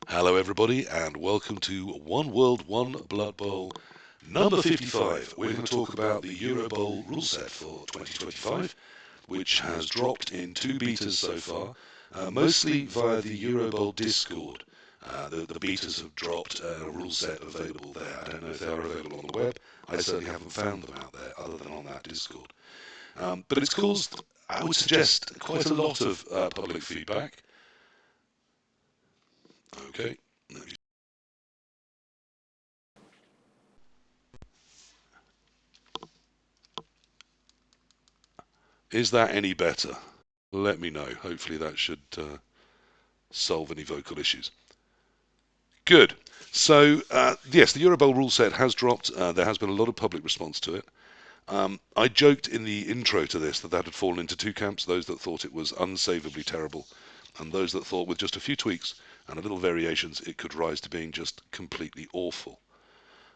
Hello everybody and welcome to One World, One Blood Bowl number 55. We're going to talk about the Eurobowl rule set for 2025, which has dropped in 2 betas so far, mostly via the Eurobowl Discord. The betas have dropped a rule set available there. I don't know if they are available on the web. I certainly haven't found them out there other than on that Discord. But it's caused, I would suggest, quite a lot of public feedback. Okay. Is that any better? Let me know. Hopefully that should solve any vocal issues. Good. So, yes, the Eurobowl rule set has dropped. There has been a lot of public response to it. I joked in the intro to this that had fallen into two camps, those that thought it was unsavably terrible, and those that thought with just a few tweaks and a little variations it could rise to being just completely awful.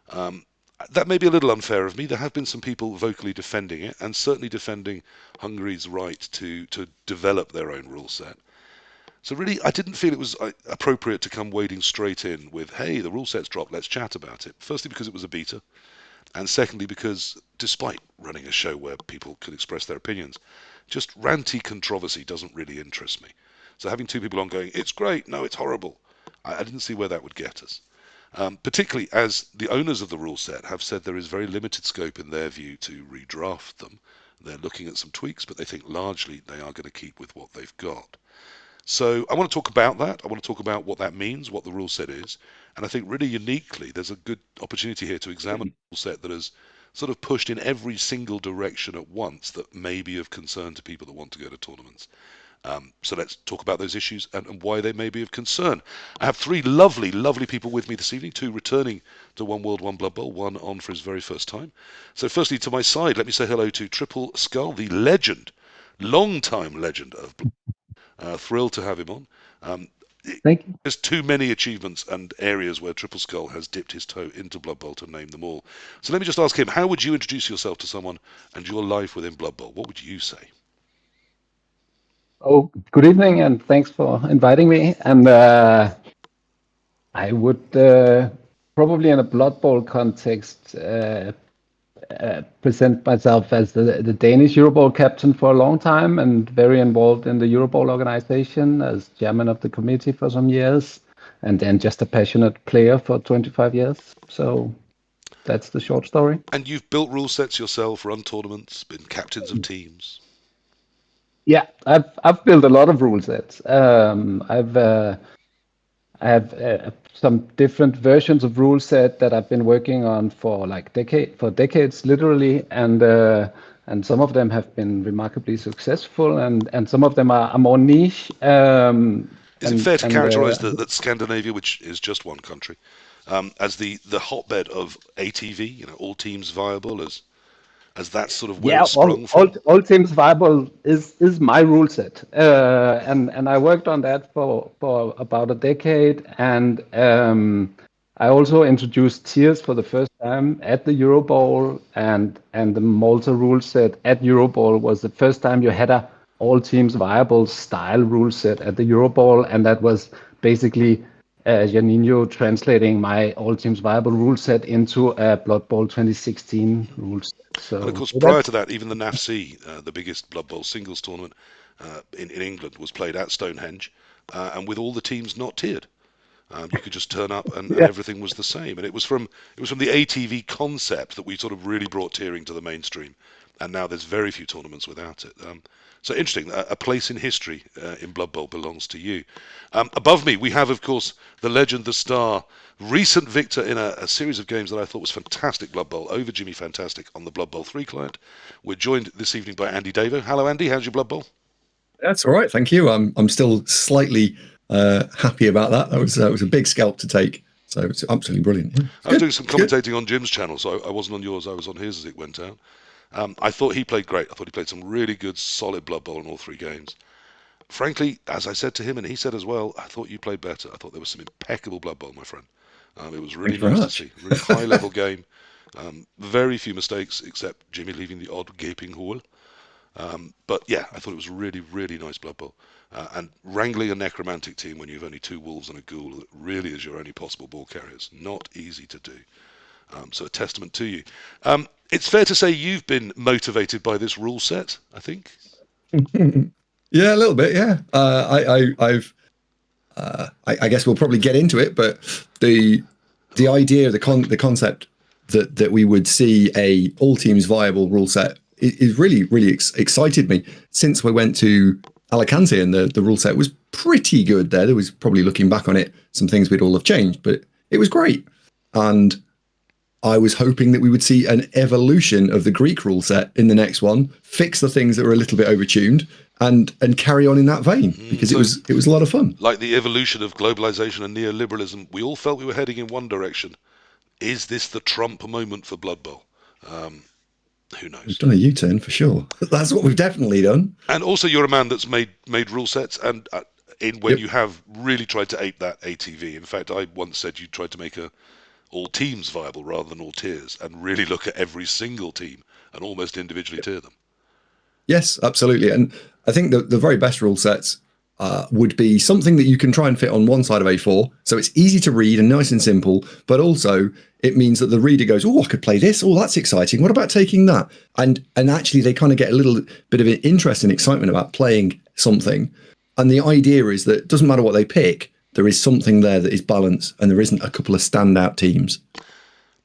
Um, that may be a little unfair of me. There have been some people vocally defending it, and certainly defending Hungary's right to develop their own rule set. So really, I didn't feel it was appropriate to come wading straight in with, hey, the rule set's dropped, let's chat about it. Firstly, because it was a beta, and secondly, because despite running a show where people could express their opinions, just ranty controversy doesn't really interest me. So having two people on going, it's great, no, it's horrible, I didn't see where that would get us. Particularly as the owners of the rule set have said there is very limited scope in their view to redraft them. They're looking at some tweaks, but they think largely they are going to keep with what they've got. So I want to talk about that. I want to talk about what that means, what the rule set is. And I think really uniquely, there's a good opportunity here to examine a rule set that has sort of pushed in every single direction at once that may be of concern to people that want to go to tournaments. So let's talk about those issues and why they may be of concern. I have three lovely, lovely people with me this evening, two returning to One World, One Blood Bowl, one on for his very first time. So firstly, to my side, let me say hello to Tripleskull, the legend, long-time legend of Blood. Thrilled to have him on. Um, Thank you. there's too many achievements and areas where Tripleskull has dipped his toe into Blood Bowl to name them all. So let me just ask him, how would you introduce yourself to someone and your life within Blood Bowl? What would you say? Oh, good evening, and thanks for inviting me. And I would probably, in a Blood Bowl context, present myself as the Danish Eurobowl captain for a long time, and very involved in the Eurobowl organization as chairman of the committee for some years, and then just a passionate player for 25 years. So that's the short story. And you've built rule sets yourself, run tournaments, been captains of teams. Yeah, I've built a lot of rule sets. I have some different versions of rule set that I've been working on for like decades, literally, and some of them have been remarkably successful, and some of them are more niche. Is it fair to characterize that Scandinavia, which is just one country, as the hotbed of ATV, all teams viable, as that's sort of where Yeah, it sprung from? all teams viable is my rule set, and I worked on that for about a decade, and I also introduced tiers for the first time at the Eurobowl, and the Malta rule set at Eurobowl was the first time you had a all teams viable style rule set at the Eurobowl, and that was basically Janino translating my all teams viable rule set into a Blood Bowl 2016 rule set. And of So course, prior that's to that, even the NAFC, the biggest Blood Bowl singles tournament in England, was played at Stonehenge, and with all the teams not tiered. You could just turn up and yeah. everything was the same. And it was from the ATV concept that we sort of really brought tiering to the mainstream. And now there's very few tournaments without it. So interesting. A place in history in Blood Bowl belongs to you. Above me, we have, of course, the legend, the star, recent victor in a series of games that I thought was fantastic Blood Bowl over Jimmy Fantastic on the Blood Bowl 3 client. We're joined this evening by AndyDavo. Hello, Andy. How's your Blood Bowl? That's all right, thank you. I'm still slightly happy about that. That was a big scalp to take, so it's absolutely brilliant. Yeah, I was doing some commentating on Jim's channel, so I wasn't on yours. I was on his as it went out. I thought he played great. I thought he played some really good, solid Blood Bowl in all three games. Frankly, as I said to him, and he said as well, I thought you played better. I thought there was some impeccable Blood Bowl, my friend. It was really Thank you very nice to much. see. Really high-level game. Very few mistakes, except Jimmy leaving the odd gaping hole. But yeah, I thought it was a really, really nice Blood Bowl. And wrangling a necromantic team when you've only 2 wolves and a ghoul that really is your only possible ball carriers, not easy to do. So a testament to you. It's fair to say you've been motivated by this rule set, I think. Yeah, a little bit. Yeah, I guess we'll probably get into it, but the idea, the concept that we would see a all teams viable rule set is really excited me. Since we went to Alicante and the rule set was pretty good there. There was, probably looking back on it, some things we'd all have changed, but it was great. And I was hoping that we would see an evolution of the Greek rule set in the next one, fix the things that were a little bit overtuned, and carry on in that vein, because it was a lot of fun. Like the evolution of globalization and neoliberalism, we all felt we were heading in one direction. Is this the Trump moment for Blood Bowl? Who knows? We've done a U-turn for sure. That's what we've definitely done. And also, you're a man that's made rule sets, and when you have really tried to ape that ATV. In fact, I once said you tried to make all teams viable rather than all tiers, and really look at every single team and almost individually tier them. Yes, absolutely. And I think the very best rule sets would be something that you can try and fit on one side of A4. So it's easy to read and nice and simple, but also it means that the reader goes, oh, I could play this. Oh, that's exciting. What about taking that? And actually they kind of get a little bit of an interest and excitement about playing something. And the idea is that it doesn't matter what they pick, there is something there that is balanced, and there isn't a couple of standout teams.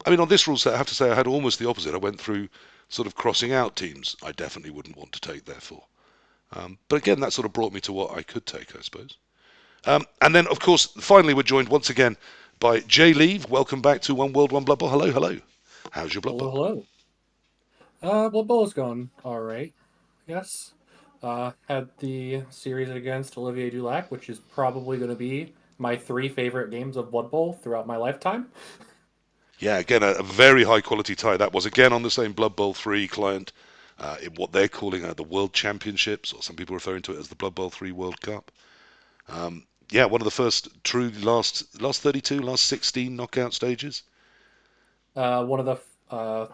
I mean, on this rule set, I have to say I had almost the opposite. I went through sort of crossing out teams I definitely wouldn't want to take, therefore. But again, that sort of brought me to what I could take, I suppose. And then, of course, finally we're joined once again by JLeav. Welcome back to One World, One Blood Bowl. Hello, hello. How's your Blood Bowl? Hello. Blood Bowl is going all right, yes. Had the series against Olivier Dulac, which is probably going to be my 3 favorite games of Blood Bowl throughout my lifetime. Yeah, again, a very high quality tie. That was again on the same Blood Bowl 3 client, in what they're calling the World Championships, or some people referring to it as the Blood Bowl 3 World Cup. Yeah, one of the first true last 32, last 16 knockout stages. One of the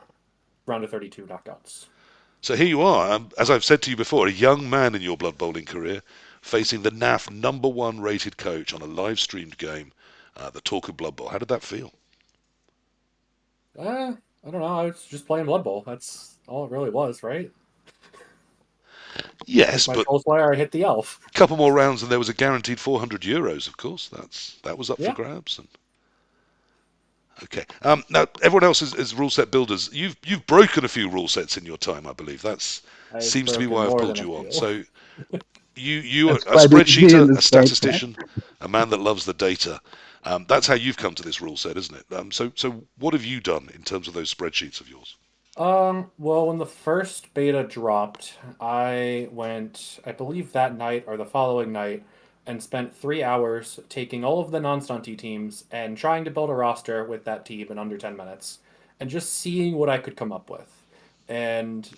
round of 32 knockouts. So here you are, as I've said to you before, a young man in your Blood Bowling career, facing the NAF #1 rated coach on a live streamed game, the talk of Blood Bowl. How did that feel? I don't know. I was just playing Blood Bowl. That's all it really was, right? Yes, my but Soul Slayer, I hit the elf. A couple more rounds and there was a guaranteed €400. Of course, that was up for grabs. And okay, now everyone else is rule set builders. You've broken a few rule sets in your time, I believe. Seems to be why I've pulled you on. So you are a spreadsheeter, a statistician, a man that loves the data. That's how you've come to this rule set, isn't it? So what have you done in terms of those spreadsheets of yours? Well, when the first beta dropped, I went, I believe that night or the following night, and spent 3 hours taking all of the non-stunty teams and trying to build a roster with that team in under 10 minutes, and just seeing what I could come up with. And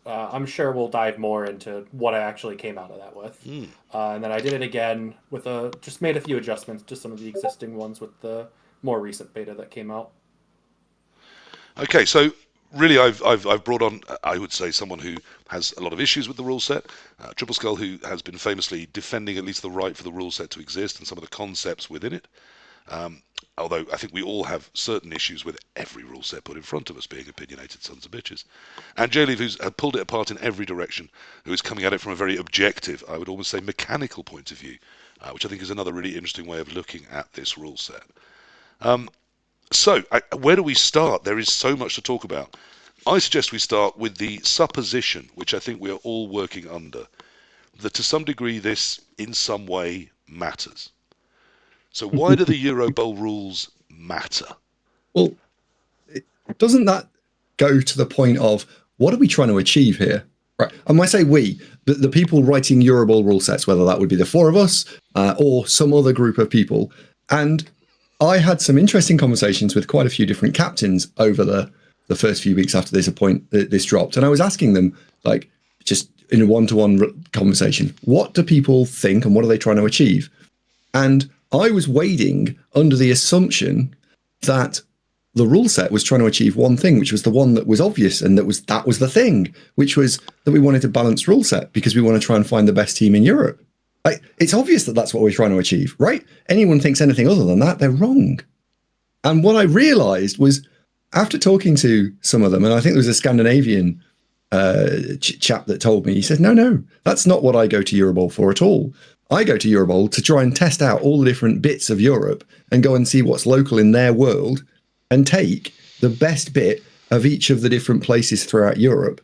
I'm sure we'll dive more into what I actually came out of that with. And then I did it again with just made a few adjustments to some of the existing ones with the more recent beta that came out. Okay, so really, I've brought on, I would say, someone who has a lot of issues with the rule set. Tripleskull, who has been famously defending at least the right for the rule set to exist and some of the concepts within it. Although I think we all have certain issues with every rule set put in front of us, being opinionated sons of bitches. And JLeav, who's pulled it apart in every direction, who is coming at it from a very objective, I would almost say mechanical point of view, which I think is another really interesting way of looking at this rule set. So, where do we start? There is so much to talk about. I suggest we start with the supposition, which I think we are all working under, that to some degree this, in some way, matters. So why do the Eurobowl rules matter? Well, doesn't that go to the point of, what are we trying to achieve here? Right. And when I say we, the people writing Eurobowl rule sets, whether that would be the 4 of us or some other group of people. And I had some interesting conversations with quite a few different captains over the first few weeks after this dropped. And I was asking them, like, just in a one-to-one conversation, what do people think and what are they trying to achieve? And I was wading under the assumption that the rule set was trying to achieve one thing, which was the one that was obvious, and that was the thing, which was that we wanted a balanced rule set because we want to try and find the best team in Europe. Like, it's obvious that that's what we're trying to achieve, right? Anyone thinks anything other than that, they're wrong. And what I realized was, after talking to some of them, and I think there was a Scandinavian chap that told me, he said, no, that's not what I go to Eurobowl for at all. I go to Eurobowl to try and test out all the different bits of Europe and go and see what's local in their world and take the best bit of each of the different places throughout Europe.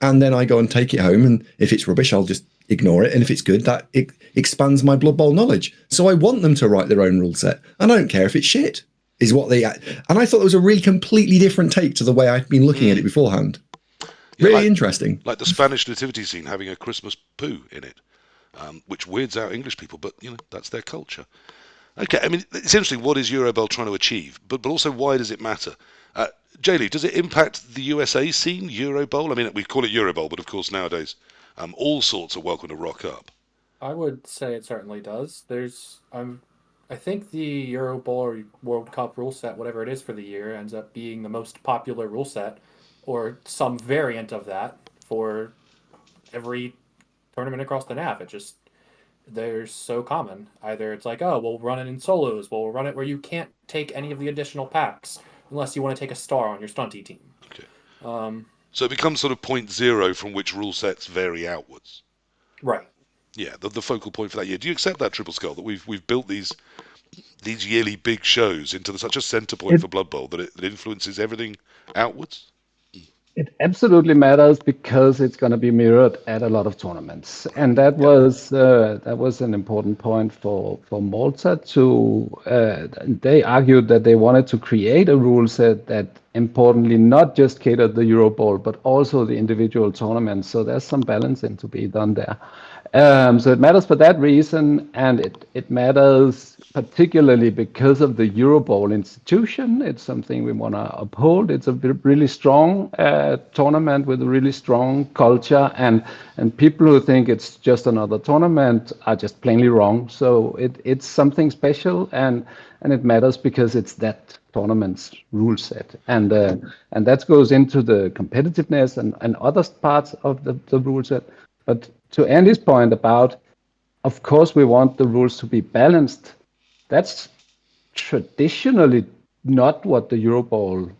And then I go and take it home. And if it's rubbish, I'll just ignore it. And if it's good, that it expands my Blood Bowl knowledge. So I want them to write their own rule set. And I don't care if it's shit, is what they... And I thought it was a really completely different take to the way I'd been looking at it beforehand. Really interesting. Like the Spanish nativity scene having a Christmas poo in it, which weirds out English people, but, that's their culture. Okay, I mean, it's interesting. What is Eurobowl trying to achieve? But also, why does it matter? JLeav, does it impact the USA scene, Eurobowl? I mean, we call it Eurobowl, but of course nowadays all sorts are welcome to rock up. I would say it certainly does. I think the Eurobowl or World Cup rule set, whatever it is for the year, ends up being the most popular rule set, or some variant of that for every tournament across the NAV. They're so common. Either it's like, oh, we'll run it in solos, we'll run it where you can't take any of the additional packs unless you want to take a star on your stunty team. Okay. So it becomes sort of point zero from which rule sets vary outwards. Right. Yeah, the focal point for that year. Do you accept that, Tripleskull, that we've built these yearly big shows into such a centre point for Blood Bowl that it influences everything outwards? It absolutely matters because it's going to be mirrored at a lot of tournaments, and that was an important point for Malta. They argued that they wanted to create a rule set that, importantly, not just catered the Eurobowl but also the individual tournaments. So there's some balancing to be done there. So it matters for that reason, and it matters particularly because of the Eurobowl institution. It's something we want to uphold. It's a really strong tournament with a really strong culture, and people who think it's just another tournament are just plainly wrong. So it's something special, and it matters because it's that tournament's rule set, and that goes into the competitiveness and other parts of the rule set. But to Andy's point about, of course, we want the rules to be balanced. That's traditionally not what the Eurobowl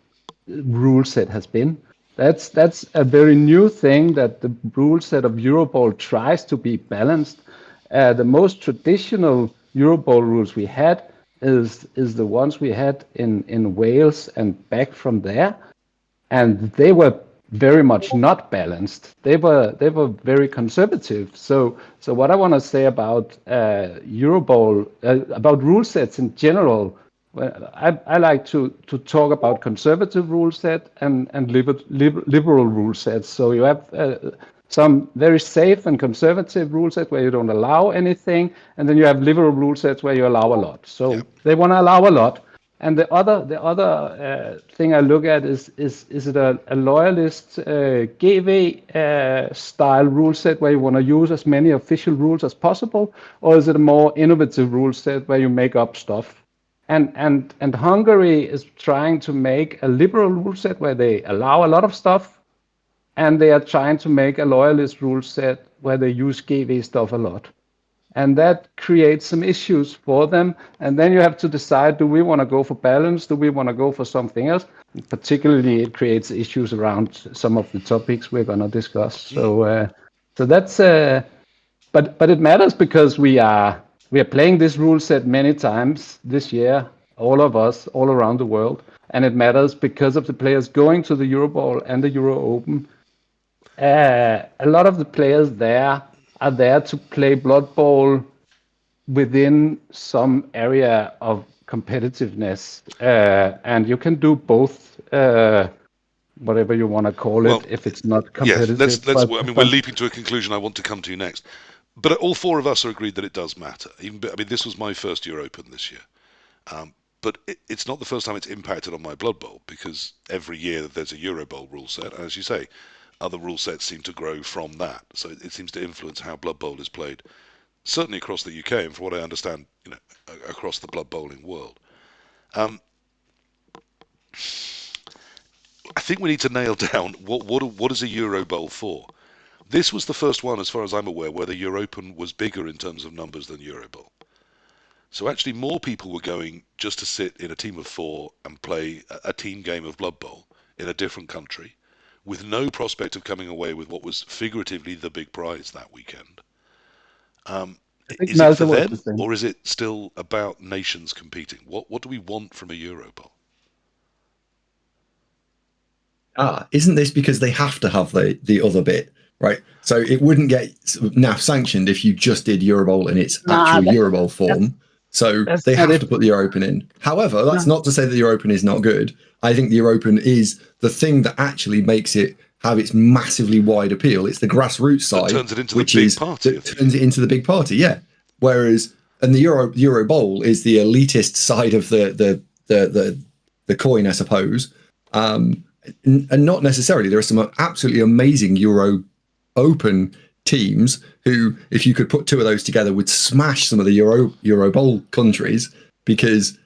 rule set has been. That's a very new thing, that the rule set of Eurobowl tries to be balanced. The most traditional Eurobowl rules we had is the ones we had in Wales and back from there, and they were very much not balanced. They were very conservative. So what I want to say about Eurobowl, about rule sets in general, well, I like to talk about conservative rule set and liberal rule sets. So you have some very safe and conservative rule set where you don't allow anything, and then you have liberal rule sets where you allow a lot. So they want to allow a lot. And the other thing I look at is it a loyalist GV style rule set where you want to use as many official rules as possible, or is it a more innovative rule set where you make up stuff? And Hungary is trying to make a liberal rule set where they allow a lot of stuff, and they are trying to make a loyalist rule set where they use GV stuff a lot. And that creates some issues for them. And then you have to decide, do we want to go for balance? Do we want to go for something else? And particularly, it creates issues around some of the topics we're going to discuss. So that's, but it matters because we are playing this rule set many times this year, all of us, all around the world. And it matters because of the players going to the Eurobowl and the Euro Open. A lot of the players there are there to play Blood Bowl within some area of competitiveness, and you can do both, whatever you want to call it, if it's not competitive. Yes, we're leaping to a conclusion I want to come to next. But all four of us are agreed that it does matter. This was my first Euro Open this year, but it's not the first time it's impacted on my Blood Bowl, because every year there's a Eurobowl rule set, and as you say, other rule sets seem to grow from that. So it seems to influence how Blood Bowl is played, certainly across the UK, and from what I understand, across the Blood Bowling world. I think we need to nail down what is a Eurobowl for. This was the first one, as far as I'm aware, where the Europen was bigger in terms of numbers than Eurobowl. So actually more people were going just to sit in a team of 4 and play a team game of Blood Bowl in a different country with no prospect of coming away with what was figuratively the big prize that weekend. I think Is it for Malta was the them, same. or is it still about nations competing? What do we want from a Eurobowl? Isn't this because they have to have the other bit, right? So it wouldn't get NAF sanctioned if you just did Eurobowl in its Nah, actual Eurobowl form. So that's they not have it. to put the Europen in. However, that's No. not to say that the Europen is not good. I think the Europen is the thing that actually makes it have its massively wide appeal. It's the grassroots side, turns it into which the big is party, I that think. turns it into the big party. Yeah. Whereas, and the Euro Bowl is the elitist side of the coin, I suppose. And not necessarily. There are some absolutely amazing Euro Open teams who, if you could put 2 of those together, would smash some of the Euro Bowl countries, because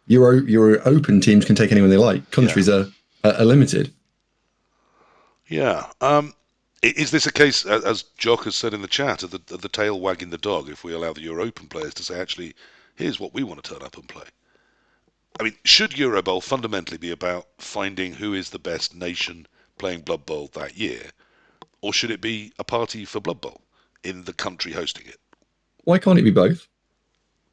Euro Open teams can take anyone they like. Countries are limited. Yeah. Is this a case, as Jock has said in the chat, of the tail wagging the dog if we allow the Europen players to say, actually, here's what we want to turn up and play? I mean, should Eurobowl fundamentally be about finding who is the best nation playing Blood Bowl that year, or should it be a party for Blood Bowl in the country hosting it? Why can't it be both?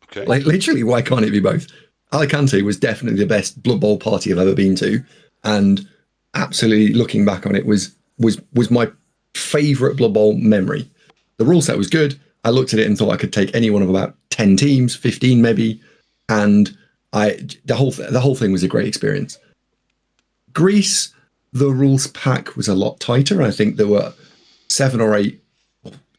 Okay. Like, literally, why can't it be both? Alicante was definitely the best Blood Bowl party I've ever been to, and absolutely, looking back on it, was my favourite Blood Bowl memory. The rule set was good. I looked at it and thought I could take any one of about 10 teams, 15 maybe, and the whole thing was a great experience. Greece, the rules pack was a lot tighter. I think there were 7 or 8,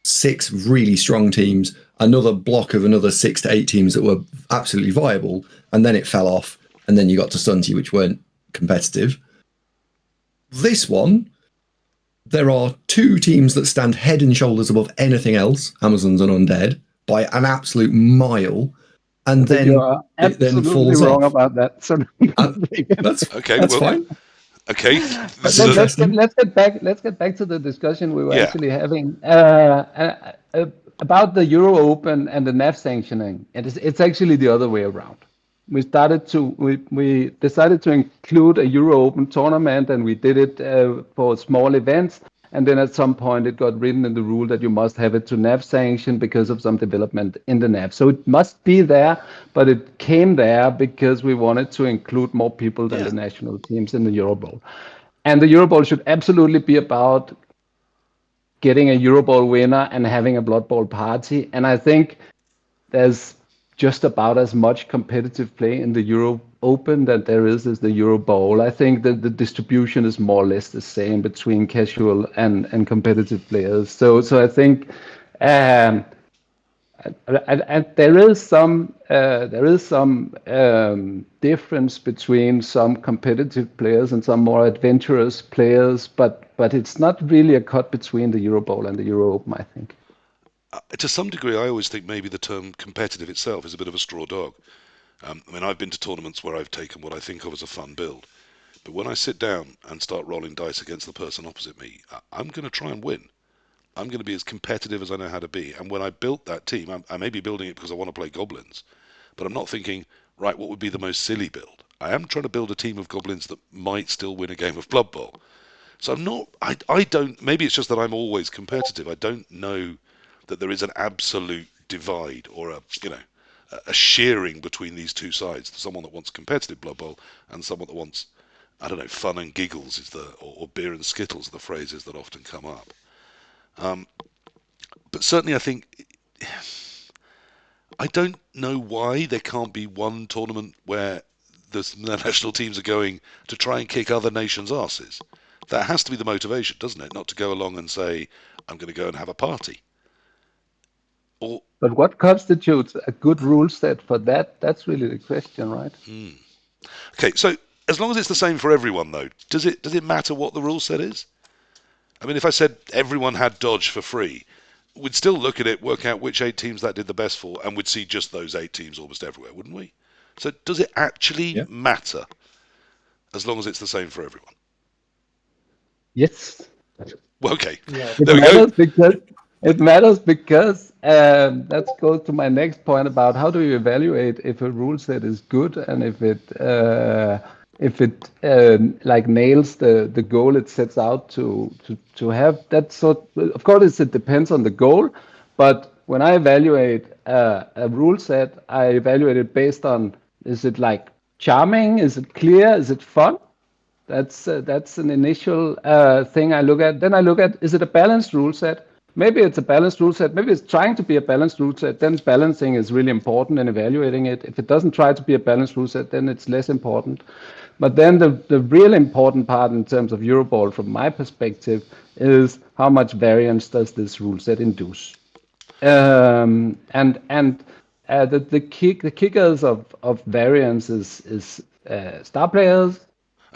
6 really strong teams, another block of another 6 to 8 teams that were absolutely viable, and then it fell off, and then you got to Sunty, which weren't competitive. This one, there are 2 teams that stand head and shoulders above anything else, Amazons and Undead, by an absolute mile, and then You're it then absolutely falls wrong off. about that. So That's Okay. that's Well. fine. Okay. But This is let's get back to the discussion we were Yeah. actually having about the Euro Open and the NAF sanctioning. It's actually the other way around. We decided to include a Euro Open tournament, and we did it for small events. And then at some point, it got written in the rule that you must have it to NAF sanction because of some development in the NAF. So it must be there, but it came there because we wanted to include more people than the national teams in the Eurobowl. And the Eurobowl should absolutely be about getting a Eurobowl winner and having a Blood Bowl party. And I think there's just about as much competitive play in the Euro Open that there is as the Euro Bowl. I think that the distribution is more or less the same between casual and competitive players. So I think and there is some difference between some competitive players and some more adventurous players, but it's not really a cut between the Euro Bowl and the Euro Open, I think. To some degree, I always think maybe the term competitive itself is a bit of a straw dog. I mean, I've been to tournaments where I've taken what I think of as a fun build. But when I sit down and start rolling dice against the person opposite me, I'm going to try and win. I'm going to be as competitive as I know how to be. And when I built that team, I may be building it because I want to play goblins, but I'm not thinking, right, what would be the most silly build? I am trying to build a team of goblins that might still win a game of Blood Bowl. So I'm not, I don't, maybe it's just that I'm always competitive. I don't know that there is an absolute divide or a shearing between these two sides. Someone that wants competitive Blood Bowl and someone that wants, I don't know, fun and giggles or beer and skittles are the phrases that often come up. But certainly I think, I don't know why there can't be one tournament where the national teams are going to try and kick other nations' asses. That has to be the motivation, doesn't it? Not to go along and say, I'm going to go and have a party. But what constitutes a good rule set for that? That's really the question, right? Okay, so as long as it's the same for everyone, though, does it matter what the rule set is? I mean, if I said everyone had dodge for free, we'd still look at it, work out which 8 teams that did the best for, and we'd see just those 8 teams almost everywhere, wouldn't we? So does it actually matter? as long as it's the same for everyone? Yes. Well, okay, Yeah. It there we go. matters because that goes to my next point about how do you evaluate if a rule set is good and if it like nails the goal it sets out to have. That sort. Of course, it depends on the goal, but when I evaluate a rule set, I evaluate it based on, is it like charming? Is it clear? Is it fun? That's an initial thing I look at. Then I look at, is it a balanced rule set? Maybe it's a balanced rule set. Maybe it's trying to be a balanced rule set. Then balancing is really important in evaluating it. If it doesn't try to be a balanced rule set, then it's less important. But then the real important part in terms of Eurobowl, from my perspective, is how much variance does this rule set induce? The kickers of variance is star players,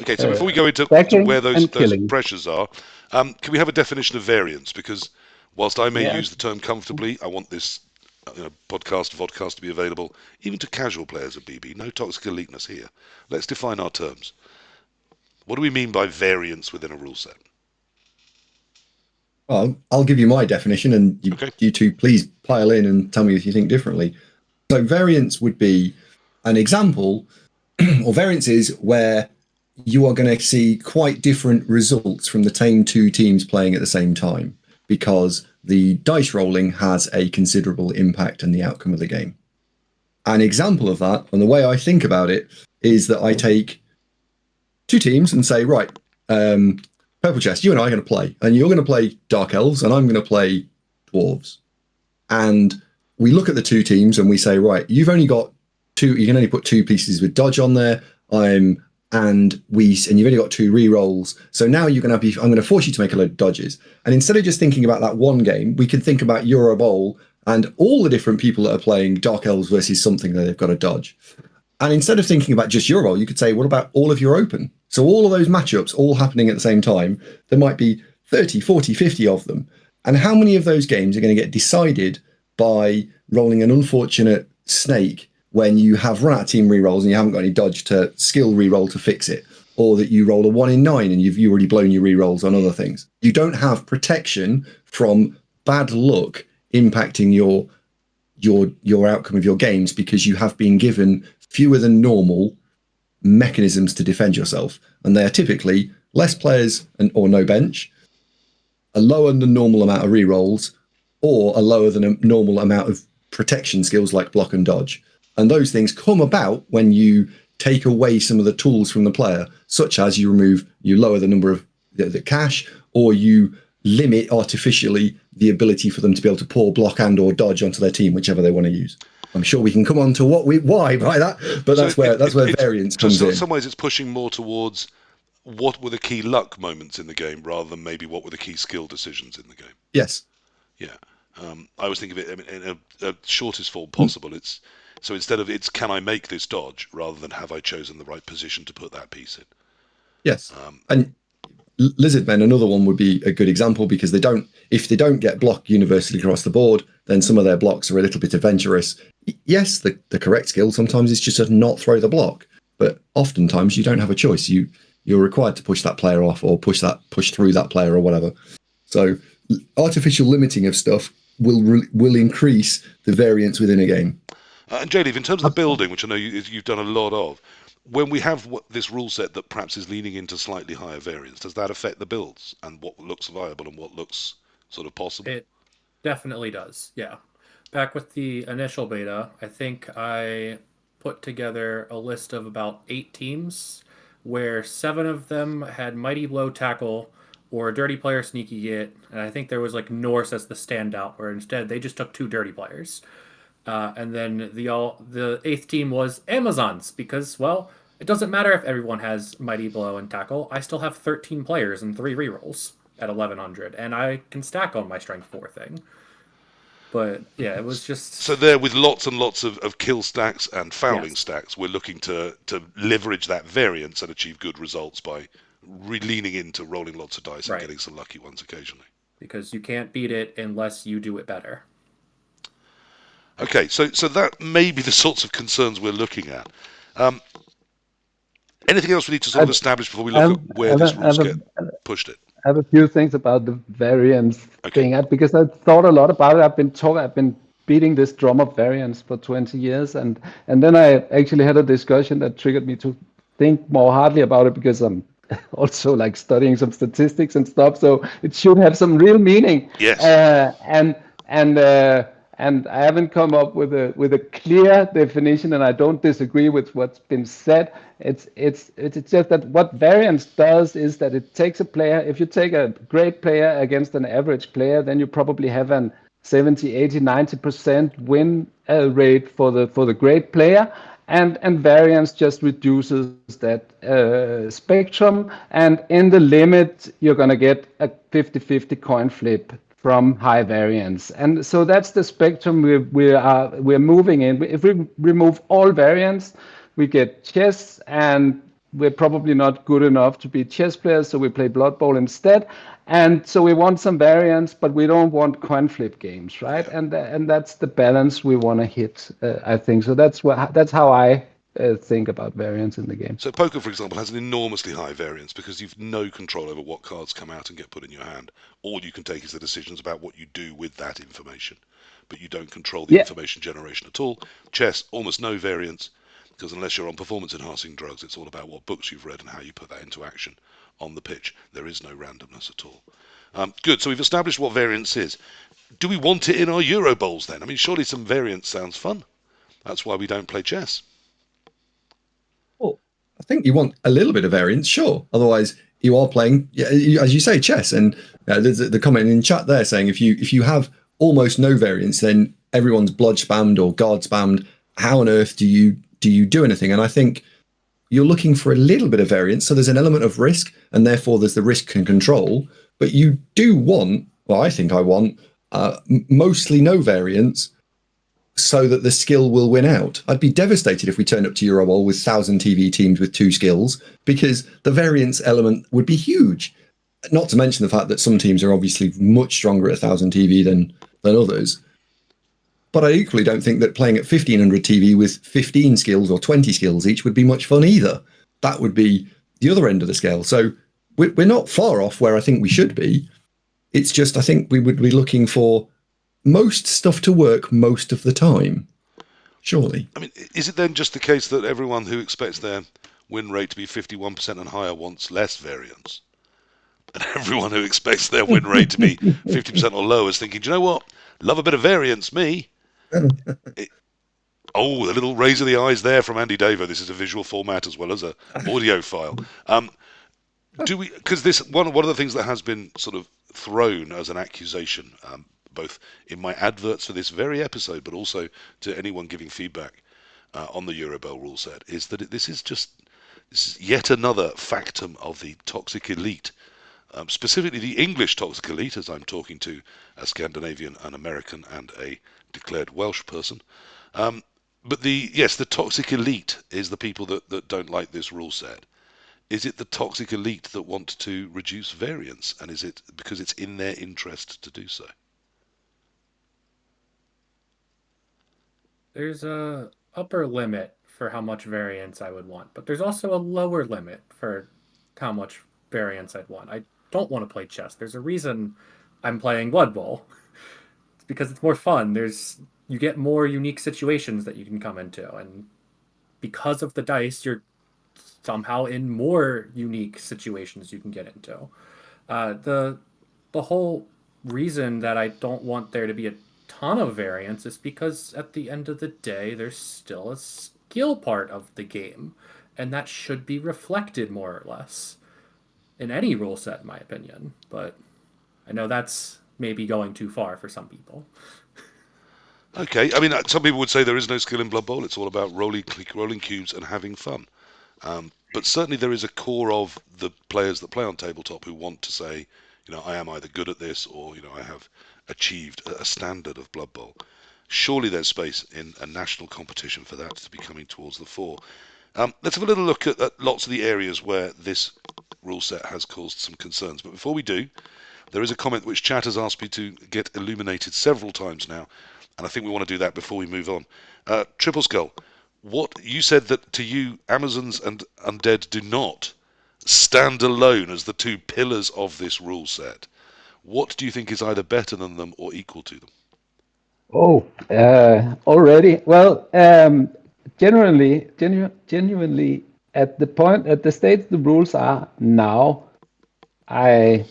Okay, so before we go into stacking where those and killing. pressures are, can we have a definition of variance? Because whilst I may Yeah. use the term comfortably, I want this vodcast to be available even to casual players of BB. No toxic eliteness here. Let's define our terms. What do we mean by variance within a rule set? Well, I'll give you my definition, and Okay. you two please pile in and tell me if you think differently. So variance would be an example, or variance is where you are going to see quite different results from the same two teams playing at the same time, because the dice rolling has a considerable impact on the outcome of the game. An example of that, and the way I think about it, is that I take two teams and say, right, PurpleChest, you and I are going to play, and you're going to play Dark Elves, and I'm going to play Dwarves. And we look at the two teams and we say, right, you've only got two, you can only put two pieces with dodge on there. And you've only got two re-rolls. So now I'm going to force you to make a load of dodges. And instead of just thinking about that one game, we can think about Eurobowl and all the different people that are playing Dark Elves versus something that they've got to dodge. And instead of thinking about just Eurobowl, you could say, what about all of your open? So all of those matchups all happening at the same time, there might be 30, 40, 50 of them. And how many of those games are going to get decided by rolling an unfortunate snake when you have run out of team rerolls and you haven't got any dodge to skill reroll to fix it, or that you roll a 1 in 9 and you've already blown your rerolls on other things? You don't have protection from bad luck impacting your outcome of your games because you have been given fewer than normal mechanisms to defend yourself, and they are typically less players or no bench, a lower than normal amount of rerolls, or a lower than normal amount of protection skills like block and dodge. And those things come about when you take away some of the tools from the player, such as you lower the number of the cash, or you limit artificially the ability for them to be able to pour block and or dodge onto their team, whichever they want to use. I'm sure we can come on to why by that, but that's where variance comes in. In some ways, it's pushing more towards what were the key luck moments in the game rather than maybe what were the key skill decisions in the game. Yes. Yeah. I always think of it in a shortest form possible. So instead of it's can I make this dodge rather than have I chosen the right position to put that piece in. Yes. And Lizardmen, another one, would be a good example, because if they don't get blocked universally across the board, then some of their blocks are a little bit adventurous. Yes, the correct skill sometimes is just to not throw the block, but oftentimes you don't have a choice. You're required to push that player off or push through that player or whatever. So artificial limiting of stuff will increase the variance within a game. And JLeav, in terms of the building, which I know you've done a lot of, when we have this rule set that perhaps is leaning into slightly higher variance, does that affect the builds and what looks viable and what looks sort of possible? It definitely does, yeah. Back with the initial beta, I think I put together a list of about 8 teams where 7 of them had Mighty Blow Tackle or Dirty Player Sneaky Git, and I think there was like Norse as the standout, where instead they just took 2 Dirty Players. And then the 8th team was Amazons, because, well, it doesn't matter if everyone has Mighty Blow and Tackle. I still have 13 players and 3 rerolls at 1100, and I can stack on my Strength 4 thing. But yeah, it was just... So there, with lots and lots of kill stacks and fouling stacks, we're looking to leverage that variance and achieve good results by leaning into rolling lots of dice and getting some lucky ones occasionally. Because you can't beat it unless you do it better. Okay, so that may be the sorts of concerns we're looking at. Anything else we need to sort of establish before we look at where this rules get pushed it? I have a few things about the variance Okay. thing because I thought a lot about it. I've been beating this drum of variance for 20 years, and then I actually had a discussion that triggered me to think more hardly about it because I'm also like studying some statistics and stuff. So it should have some real meaning. Yes. And I haven't come up with a clear definition, and I don't disagree with what's been said. It's just that what variance does is that it takes a player. If you take a great player against an average player, then you probably have an 70, 80, 90% win rate for the great player. And variance just reduces that spectrum. And in the limit, you're going to get a 50-50 coin flip from high variance. And so that's the spectrum we're moving in. If we remove all variance, we get chess, and we're probably not good enough to be chess players, so we play Blood Bowl instead. And so we want some variance, but we don't want coin flip games, right? And that's the balance we want to hit, I think. So that's how I think about variance in the game. So poker, for example, has an enormously high variance because you've no control over what cards come out and get put in your hand. All you can take is the decisions about what you do with that information, but you don't control the information generation at all. Chess, almost no variance, because unless you're on performance-enhancing drugs, it's all about what books you've read and how you put that into action on the pitch. There is no randomness at all. Good, so we've established what variance is. Do we want it in our Eurobowls then? I mean, surely some variance sounds fun. That's why we don't play chess. Well, I think you want a little bit of variance, sure. Otherwise, you are playing, as you say, chess. And there's the comment in chat there saying if you have almost no variance, then everyone's blood spammed or guard spammed. How on earth do you do anything? And I think you're looking for a little bit of variance. So there's an element of risk, and therefore there's the risk and control. But you do want, well, I think I want mostly no variance so that the skill will win out. I'd be devastated if we turned up to Eurobowl with 1,000 TV teams with 2 skills, because the variance element would be huge. Not to mention the fact that some teams are obviously much stronger at 1,000 TV than others. But I equally don't think that playing at 1,500 TV with 15 skills or 20 skills each would be much fun either. That would be the other end of the scale. So we're not far off where I think we should be. It's just I think we would be looking for most stuff to work most of the time, surely. I mean, is it then just the case that everyone who expects their win rate to be 51% and higher wants less variance? And everyone who expects their win rate to be 50% or lower is thinking, do you know what? Love a bit of variance, me. The little raise of the eyes there from AndyDavo. This is a visual format as well as an audio file. Because one of the things that has been sort of thrown as an accusation, both in my adverts for this very episode, but also to anyone giving feedback on the Eurobowl rule set, is that this is yet another factum of the toxic elite, specifically the English toxic elite, as I'm talking to a Scandinavian, an American, and a declared Welsh person. But the toxic elite is the people that don't like this rule set. Is it the toxic elite that want to reduce variance, and is it because it's in their interest to do so? There's a upper limit for how much variance I would want, but there's also a lower limit for how much variance I'd want. I don't want to play chess. There's a reason I'm playing Blood Bowl. It's because it's more fun. You get more unique situations that you can come into, and because of the dice, you're somehow in more unique situations you can get into. The whole reason that I don't want there to be a ton of variance is because at the end of the day, there's still a skill part of the game, and that should be reflected more or less in any rule set, in my opinion. But I know that's maybe going too far for some people. Okay, I mean, some people would say there is no skill in Blood Bowl. It's all about rolling cubes and having fun. But certainly there is a core of the players that play on tabletop who want to say, I am either good at this or, I have achieved a standard of Blood Bowl. Surely there's space in a national competition for that to be coming towards the fore. Let's have a little look at lots of the areas where this rule set has caused some concerns. But before we do, there is a comment which chat has asked me to get illuminated several times now, and I think we want to do that before we move on. Tripleskull, what you said that to you, Amazons and Undead do not stand alone as the two pillars of this rule set. What do you think is either better than them or equal to them? Oh, already. Well, genuinely, at the stage the rules are now, I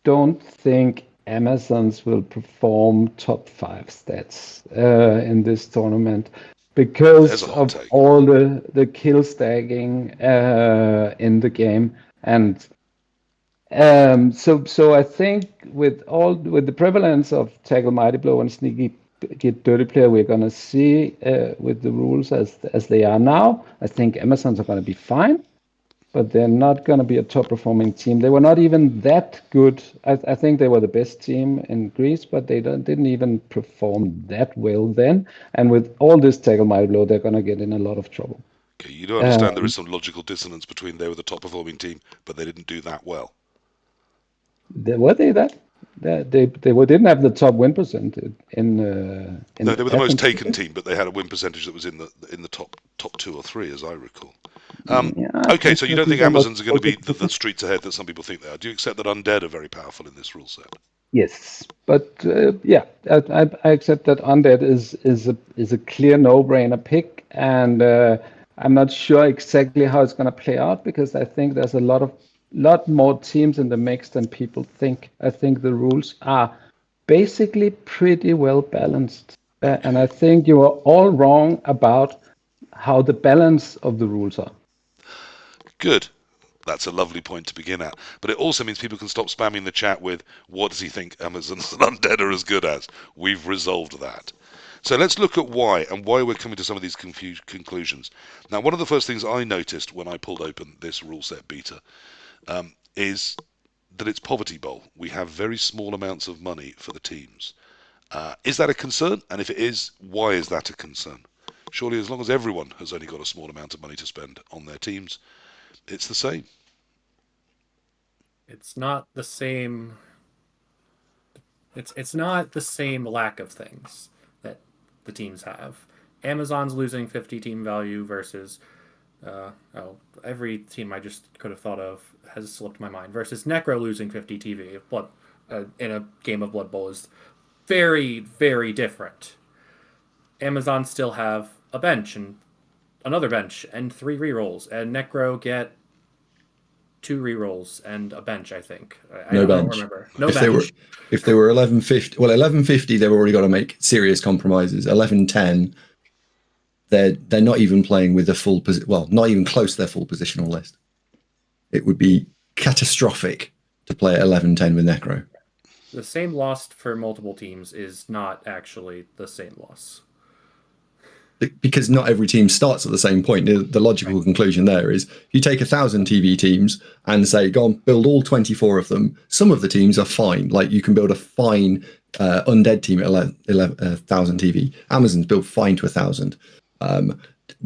don't think Amazons will perform top 5 stats in this tournament because of take. all the kill stacking in the game. And so I think with the prevalence of tackle, mighty blow, and sneaky get dirty player, we're gonna see with the rules as they are now. I think Amazons are gonna be fine, but they're not gonna be a top performing team. They were not even that good. I think they were the best team in Greece, but they didn't even perform that well then. And with all this tackle, mighty blow, they're gonna get in a lot of trouble. Okay, you do understand there is some logical dissonance between they were the top performing team, but they didn't do that well. Were they that? They didn't have the top win percentage in no, they were the most Athens. taken team, but they had a win percentage that was in the top 2 or 3, as I recall. Okay, so you don't think Amazons are going to be the streets ahead that some people think they are? Do you accept that Undead are very powerful in this rule set? Yes, but yeah, I accept that Undead is a clear no-brainer pick, and I'm not sure exactly how it's going to play out because I think there's a lot more teams in the mix than people think. I think the rules are basically pretty well balanced, and I think you are all wrong about how the balance of the rules are. Good. That's a lovely point to begin at. But it also means people can stop spamming the chat with, what does he think Amazons and Undead are as good as? We've resolved that. So let's look at why and why we're coming to some of these conclusions. Now, one of the first things I noticed when I pulled open this rule set beta is that it's Poverty Bowl. We have very small amounts of money for the teams. Is that a concern? And if it is, why is that a concern? Surely as long as everyone has only got a small amount of money to spend on their teams, it's the same. It's not the same. It's not the same lack of things that the teams have. Amazon's losing 50 team value versus every team I just could have thought of has slipped my mind. Versus Necro losing 50 TV in a game of Blood Bowl is very, very different. Amazon still have a bench and another bench and 3 rerolls, and Necro get 2 rerolls and a bench. I think. I don't remember. No bench. If they were 1150, well, 1150, they've already got to make serious compromises. 1110. They're not even playing with the full not even close to their full positional list. It would be catastrophic to play at 11-10 with Necro. The same loss for multiple teams is not actually the same loss. Because not every team starts at the same point. The logical conclusion there is you take 1,000 TV teams and say, go on, build all 24 of them. Some of the teams are fine. Like you can build a fine Undead team at 1,000 TV. Amazon's built fine to 1,000.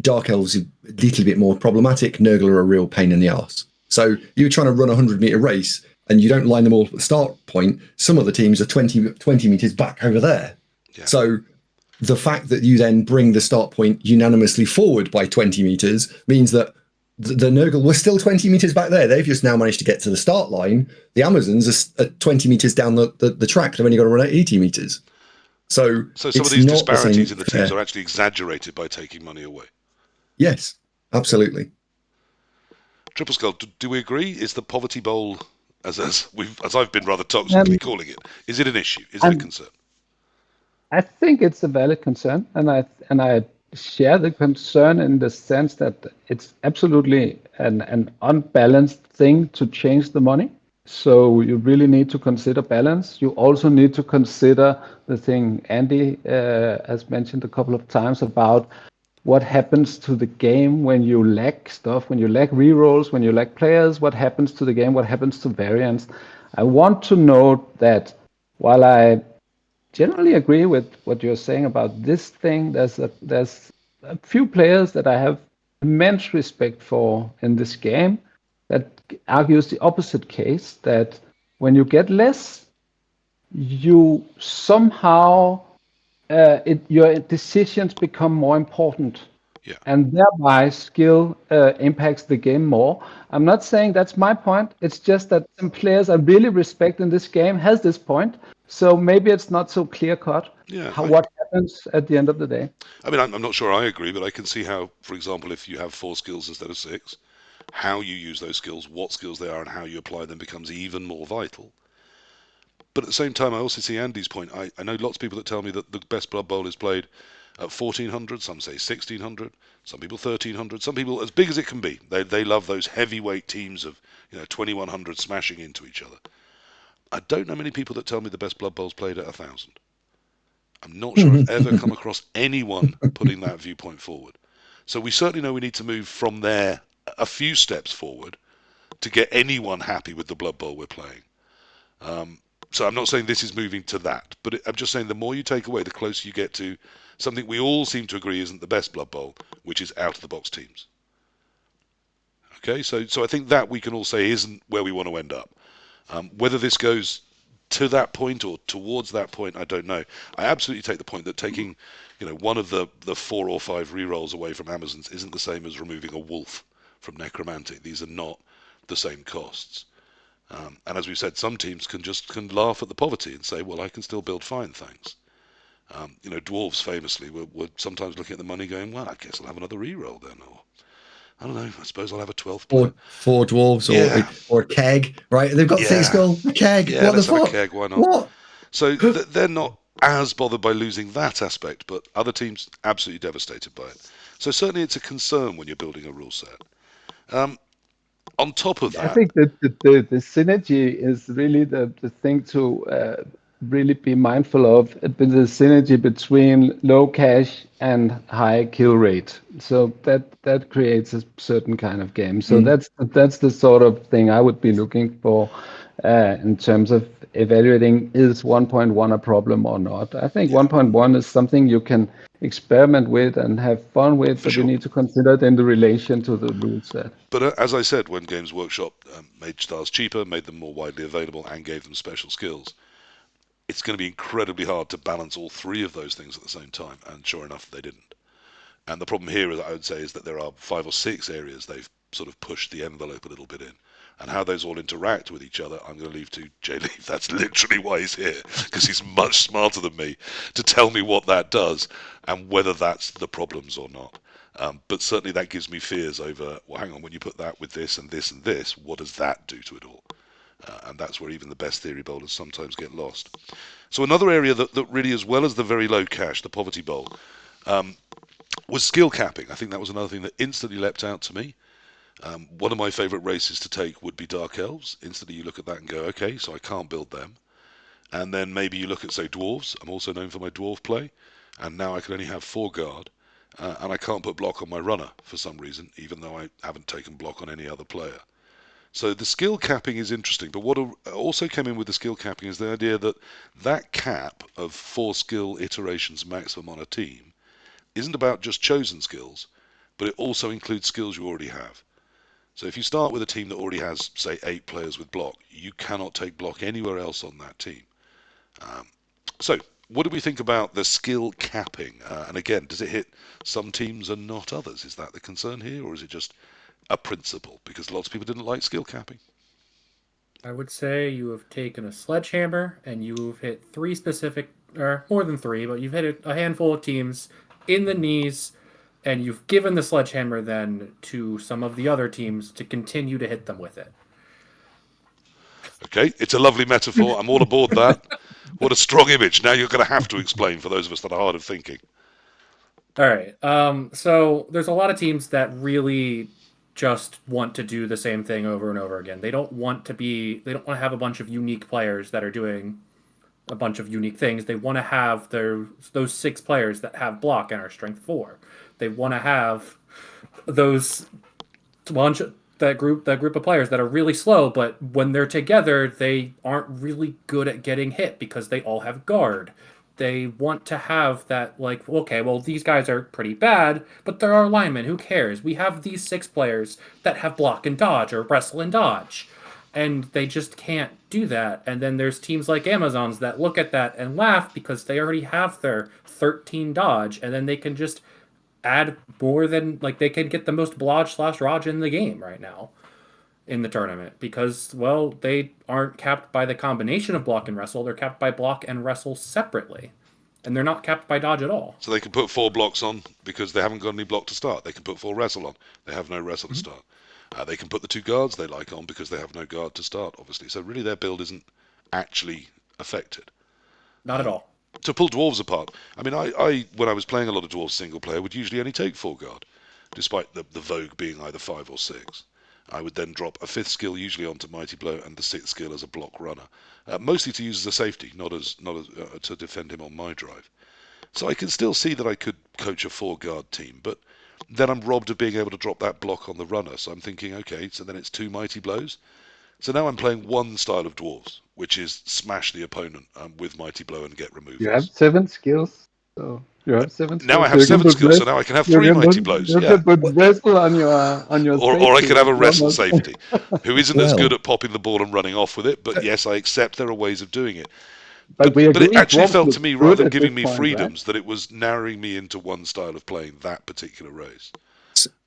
Dark Elves are a little bit more problematic. Nurgle are a real pain in the arse. So you're trying to run a 100-meter race and you don't line them all at the start point. Some of the teams are 20 meters back over there. Yeah. So the fact that you then bring the start point unanimously forward by 20 meters means that the Nurgle were still 20 meters back there. They've just now managed to get to the start line. The Amazons are at 20 meters down the track. They've only got to run at 80 meters. So some of these disparities in the teams are actually exaggerated by taking money away. Yes, absolutely. Tripleskull, do we agree? Is the Poverty Bowl, as I've been rather toxically calling it, is it an issue? Is it a concern? I think it's a valid concern, and I share the concern in the sense that it's absolutely an unbalanced thing to change the money. So you really need to consider balance. You also need to consider the thing Andy has mentioned a couple of times about what happens to the game when you lack stuff, when you lack rerolls, when you lack players, what happens to the game, what happens to variance. I want to note that while I generally agree with what you're saying about this thing, there's a few players that I have immense respect for in this game that argues the opposite case, that when you get less, you somehow your decisions become more important. and thereby skill impacts the game more. I'm not saying that's my point. It's just that some players I really respect in this game has this point. So maybe it's not so clear cut what happens at the end of the day. I mean, I'm not sure I agree, but I can see how, for example, if you have 4 skills instead of 6, how you use those skills, what skills they are, and how you apply them becomes even more vital. But at the same time, I also see Andy's point. I know lots of people that tell me that the best Blood Bowl is played at 1400, some say 1600, some people 1300, some people as big as it can be. They love those heavyweight teams of 2100 smashing into each other. I don't know many people that tell me the best Blood Bowl's played at 1000. I'm not sure I've ever come across anyone putting that viewpoint forward. So we certainly know we need to move from there a few steps forward to get anyone happy with the Blood Bowl we're playing. So I'm not saying this is moving to that, but I'm just saying the more you take away, the closer you get to something we all seem to agree isn't the best Blood Bowl, which is out-of-the-box teams. Okay, so I think that we can all say isn't where we want to end up. Whether this goes to that point or towards that point, I don't know. I absolutely take the point that taking, one of the 4 or 5 rerolls away from Amazons isn't the same as removing a wolf from Necromantic. These are not the same costs. And as we said, some teams can laugh at the poverty and say, well, I can still build fine, thanks. Dwarves famously were sometimes looking at the money going, well, I guess I'll have another reroll then, or I don't know, I suppose I'll have a 12th player. Four dwarves or a keg, right? They've got Thickskull, a keg. Yeah, what the let's have fuck? a keg, why not? What? So they're not as bothered by losing that aspect, but other teams absolutely devastated by it. So certainly it's a concern when you're building a rule set. On top of that, I think that the synergy is really the thing to really be mindful of. The synergy between low cash and high kill rate. So that creates a certain kind of game. So that's the sort of thing I would be looking for in terms of evaluating, is 1.1 a problem or not. I think 1.1 is something you can experiment with and have fun with, but you need to consider it in the relation to the rule set. But as I said, when Games Workshop made stars cheaper, made them more widely available, and gave them special skills, it's going to be incredibly hard to balance all 3 of those things at the same time, and sure enough, they didn't. And the problem here, I would say, is that there are 5 or 6 areas they've sort of pushed the envelope a little bit in. And how those all interact with each other, I'm going to leave to JLeav. That's literally why he's here, because he's much smarter than me to tell me what that does and whether that's the problems or not. But certainly that gives me fears over, well, hang on, when you put that with this and this and this, what does that do to it all? And that's where even the best theory bowlers sometimes get lost. So another area that really, as well as the very low cash, the poverty bowl, was skill capping. I think that was another thing that instantly leapt out to me. One of my favourite races to take would be Dark Elves. Instantly you look at that and go, okay, so I can't build them. And then maybe you look at, say, Dwarves. I'm also known for my Dwarf play. And now I can only have 4 guard. And I can't put block on my runner for some reason, even though I haven't taken block on any other player. So the skill capping is interesting. But what also came in with the skill capping is the idea that that cap of 4 skill iterations maximum on a team isn't about just chosen skills, but it also includes skills you already have. So if you start with a team that already has, say, 8 players with block, you cannot take block anywhere else on that team. So what do we think about the skill capping? And again, does it hit some teams and not others? Is that the concern here, or is it just a principle? Because lots of people didn't like skill capping. I would say you have taken a sledgehammer and you've hit 3 specific, or more than 3, but you've hit a handful of teams in the knees, and you've given the sledgehammer then to some of the other teams to continue to hit them with it. Okay, it's a lovely metaphor. I'm all aboard that. What a strong image. Now you're going to have to explain for those of us that are hard of thinking. All right. So there's a lot of teams that really just want to do the same thing over and over again. They don't want to have a bunch of unique players that are doing a bunch of unique things. They want to have those 6 players that have block and are strength 4. They want to have that group of players that are really slow, but when they're together, they aren't really good at getting hit because they all have guard. They want to have that, like, okay, well, these guys are pretty bad, but they're our linemen. Who cares? We have these 6 players that have block and dodge or wrestle and dodge. And they just can't do that. And then there's teams like Amazons that look at that and laugh because they already have their 13 dodge, and then they can just add more than like they can get the most blodge/raj in the game right now in the tournament because, well, they aren't capped by the combination of block and wrestle. They're capped by block and wrestle separately. And they're not capped by dodge at all. So they can put 4 blocks on because they haven't got any block to start. They can put 4 wrestle on. They have no wrestle to start. They can put the 2 guards they like on because they have no guard to start, obviously. So really their build isn't actually affected. Not at all. To pull dwarves apart, I mean, I when I was playing a lot of dwarves single player, would usually only take 4 guard, despite the Vogue being either 5 or 6. I would then drop a 5th skill usually onto Mighty Blow and the 6th skill as a block runner, mostly to use as a safety, not as to defend him on my drive. So I can still see that I could coach a 4 guard team, but then I'm robbed of being able to drop that block on the runner. So I'm thinking, okay, so then it's 2 Mighty Blows. So now I'm playing one style of dwarves, which is smash the opponent with Mighty Blow and get removals. You have 7 skills. So you have 7 skills. Now I have 7 skills, so now I can have 3 Mighty Blows. You can put wrestle on your or I could have a wrestle safety, who isn't as good at popping the ball and running off with it, but yes, I accept there are ways of doing it. But it actually felt to me, rather than giving me freedoms, that it was narrowing me into one style of playing that particular race.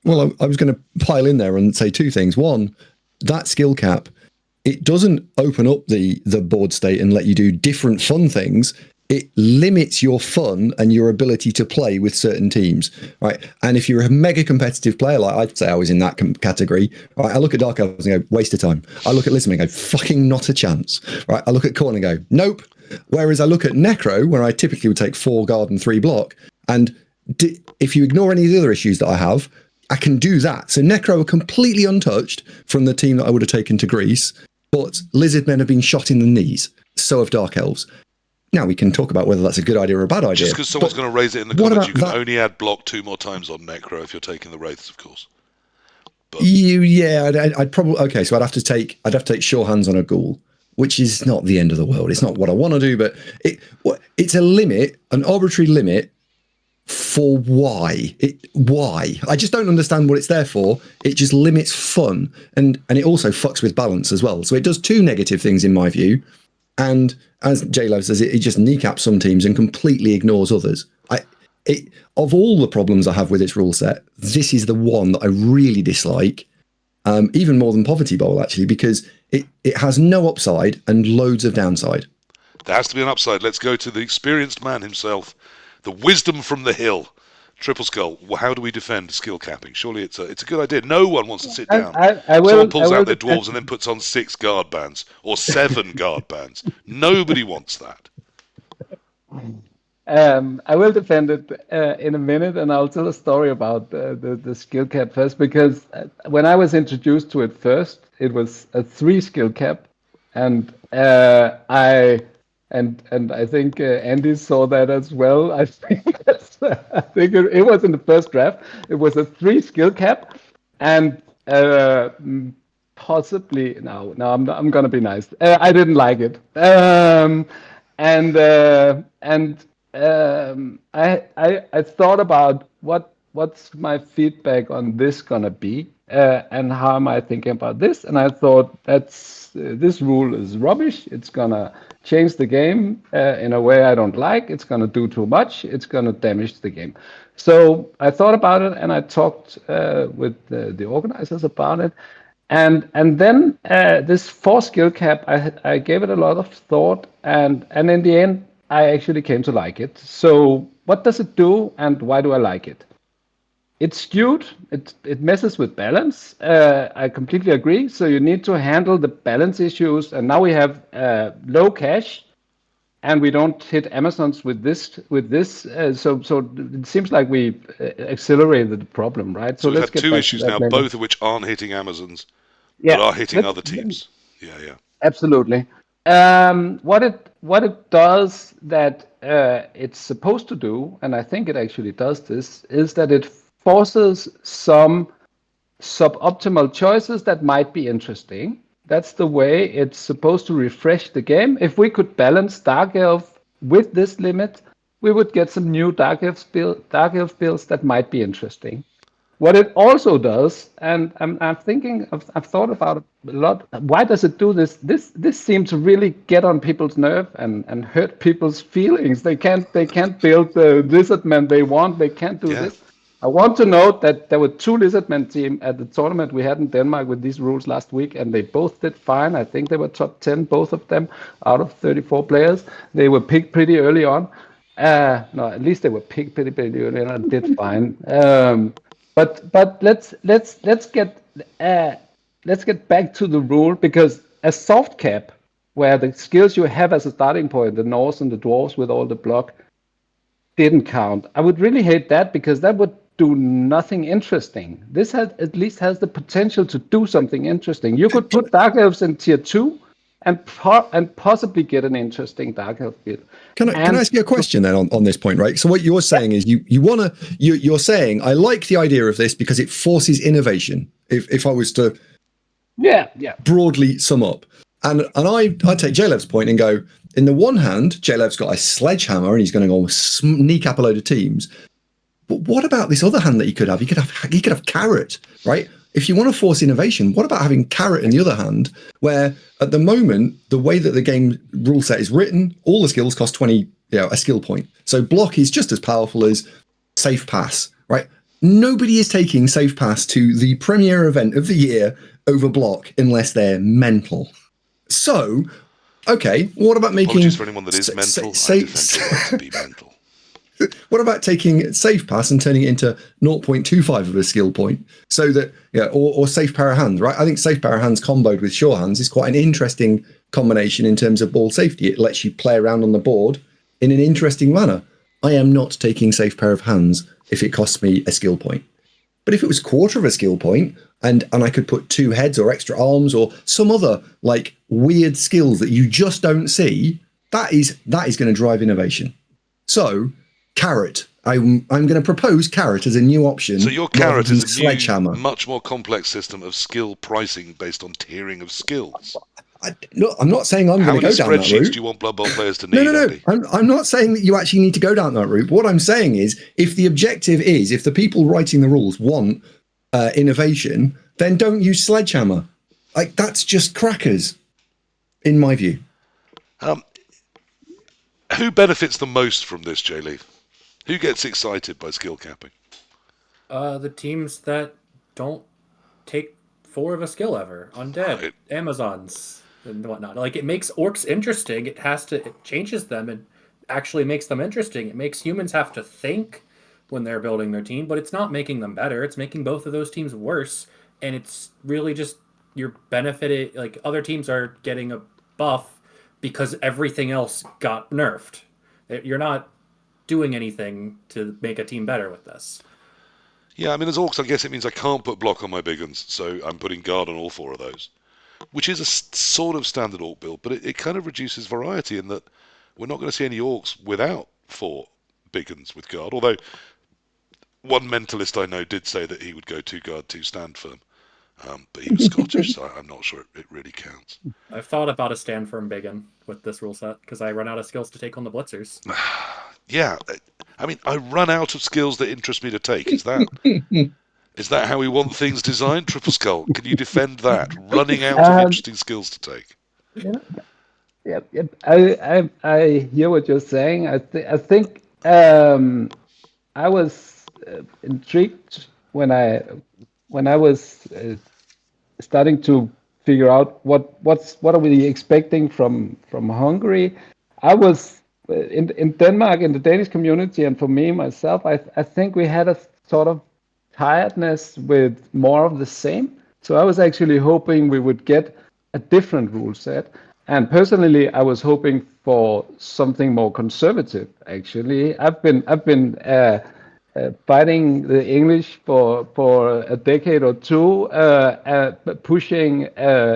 Well, I was going to pile in there and say 2 things. One, that skill cap, it doesn't open up the board state and let you do different fun things. It limits your fun and your ability to play with certain teams, right? And if you're a mega competitive player, like I'd say I was in that category, right? I look at Dark Elves and go, waste of time. I look at Lizardmen and go, fucking not a chance, right? I look at Khorne and go, nope. Whereas I look at Necro, where I typically would take 4 guard and 3 block, and if you ignore any of the other issues that I have, I can do that. So Necro are completely untouched from the team that I would have taken to Greece, but Lizardmen have been shot in the knees. So have Dark Elves. Now we can talk about whether that's a good idea or a bad idea. Just because someone's going to raise it in the comments, you can only add block 2 more times on Necro if you're taking the Wraiths, of course. But I'd probably so I'd have to take sure hands on a ghoul, which is not the end of the world. It's not what I want to do, but it's a limit, an arbitrary limit for why. Why? I just don't understand what it's there for. It just limits fun, and it also fucks with balance as well. So it does 2 negative things in my view. And as JLeav says, it just kneecaps some teams and completely ignores others. Of all the problems I have with its rule set, this is the one that I really dislike, even more than Poverty Bowl, actually, because it has no upside and loads of downside. There has to be an upside. Let's go to the experienced man himself, the wisdom from the hill. Tripleskull, how do we defend skill capping? Surely it's a good idea. No one wants to sit down. Someone pulls out their dwarves and then puts on 6 guard bands or 7 guard bands. Nobody wants that. I will defend it in a minute, and I'll tell a story about the skill cap first, because when I was introduced to it first, it was a 3 skill cap, and I think Andy saw that as well. I think it was in the first draft. It was a 3 skill cap, and possibly now I'm gonna be nice. I didn't like it, I thought about what's my feedback on this gonna be, and how am I thinking about this, and I thought this rule is rubbish. It's gonna change the game in a way I don't like. It's going to do too much. It's going to damage the game. So I thought about it, and I talked with the organizers about it. And then this 4 skill cap, I gave it a lot of thought, and in the end, I actually came to like it. So what does it do, and why do I like it? It's skewed. It messes with balance. I completely agree. So you need to handle the balance issues. And now we have low cash, and we don't hit Amazons with this. So it seems like we accelerated the problem, right? So let's have 2 issues now, both of which aren't hitting Amazons, but are hitting other teams. Yeah. Absolutely. What it does that it's supposed to do, and I think it actually does this, is that it forces some suboptimal choices that might be interesting. That's the way it's supposed to refresh the game. If we could balance Dark Elf with this limit, we would get some new Dark Elf builds that might be interesting. What it also does, and I've thought about it a lot. Why does it do this? This seems to really get on people's nerve and hurt people's feelings. They can't build the Lizardmen they want. They can't do this. I want to note that there were 2 Lizardmen team at the tournament we had in Denmark with these rules last week, and they both did fine. I think they were top 10, both of them, out of 34 players. They were picked pretty early on. No, at least they were picked pretty early on and did fine. But let's get back to the rule, because a soft cap, where the skills you have as a starting point, the Norse and the Dwarves with all the block, didn't count. I would really hate that, because that would do nothing interesting. This at least has the potential to do something interesting. You could put Dark Elves in tier 2 and possibly get an interesting Dark Elf build. Can I ask you a question then on this point, right? So what you're saying is you're saying, I like the idea of this because it forces innovation. If I was to broadly sum up. And I take JLev's point and go, in the one hand, JLev's got a sledgehammer and he's going to go kneecap a load of teams. But what about this other hand that he could have? He could have carrot, right? If you want to force innovation, what about having carrot in the other hand, where at the moment, the way that the game rule set is written, all the skills cost 20, a skill point. So block is just as powerful as safe pass, right? Nobody is taking safe pass to the premier event of the year over block unless they're mental. So, okay, what about making... Apologies for anyone that is mental. I defend you to be mental. What about taking safe pass and turning it into 0.25 of a skill point, so that, or safe pair of hands, right? I think safe pair of hands comboed with sure hands is quite an interesting combination in terms of ball safety. It lets you play around on the board in an interesting manner. I am not taking safe pair of hands if it costs me a skill point. But if it was quarter of a skill point and I could put 2 heads or extra arms or some other like weird skills that you just don't see, that is going to drive innovation. So carrot. I'm going to propose carrot as a new option. So your carrot is a sledgehammer. new, much more complex system of skill pricing based on tiering of skills. I'm not saying I'm going to go down that route. How many spreadsheets do you want Blood Bowl players to need? No. I'm not saying that you actually need to go down that route. What I'm saying is, if the objective is, if the people writing the rules want innovation, then don't use sledgehammer. Like, that's just crackers, in my view. Who benefits the most from this, JLeav? Who gets excited by skill capping? The teams that don't take 4 of a skill ever. Undead, right. Amazons, and whatnot. Like, it makes orcs interesting. It changes them and actually makes them interesting. It makes humans have to think when they're building their team, but it's not making them better. It's making both of those teams worse. And it's really just you're benefiting. Like, other teams are getting a buff because everything else got nerfed. You're not doing anything to make a team better with this. Yeah, I mean, as orcs, I guess it means I can't put block on my big ones, so I'm putting guard on all 4 of those, which is a sort of standard orc build, but it kind of reduces variety in that we're not going to see any orcs without 4 big ones with guard, although one mentalist I know did say that he would go 2 guard, 2 stand firm, but he was Scottish, so I'm not sure it really counts. I've thought about a stand firm big one with this rule set, because I run out of skills to take on the blitzers. Yeah, I mean, I run out of skills that interest me to take. Is that how we want things designed, Tripleskull? Can you defend that? Running out of interesting skills to take. Yeah. I hear what you're saying. I think I was intrigued when I was starting to figure out what are we expecting from Hungary. I was in Denmark, in the Danish community, and for me myself, I think we had a sort of tiredness with more of the same. So I was actually hoping we would get a different rule set. And personally, I was hoping for something more conservative. Actually, I've been fighting the English for a decade or 2, pushing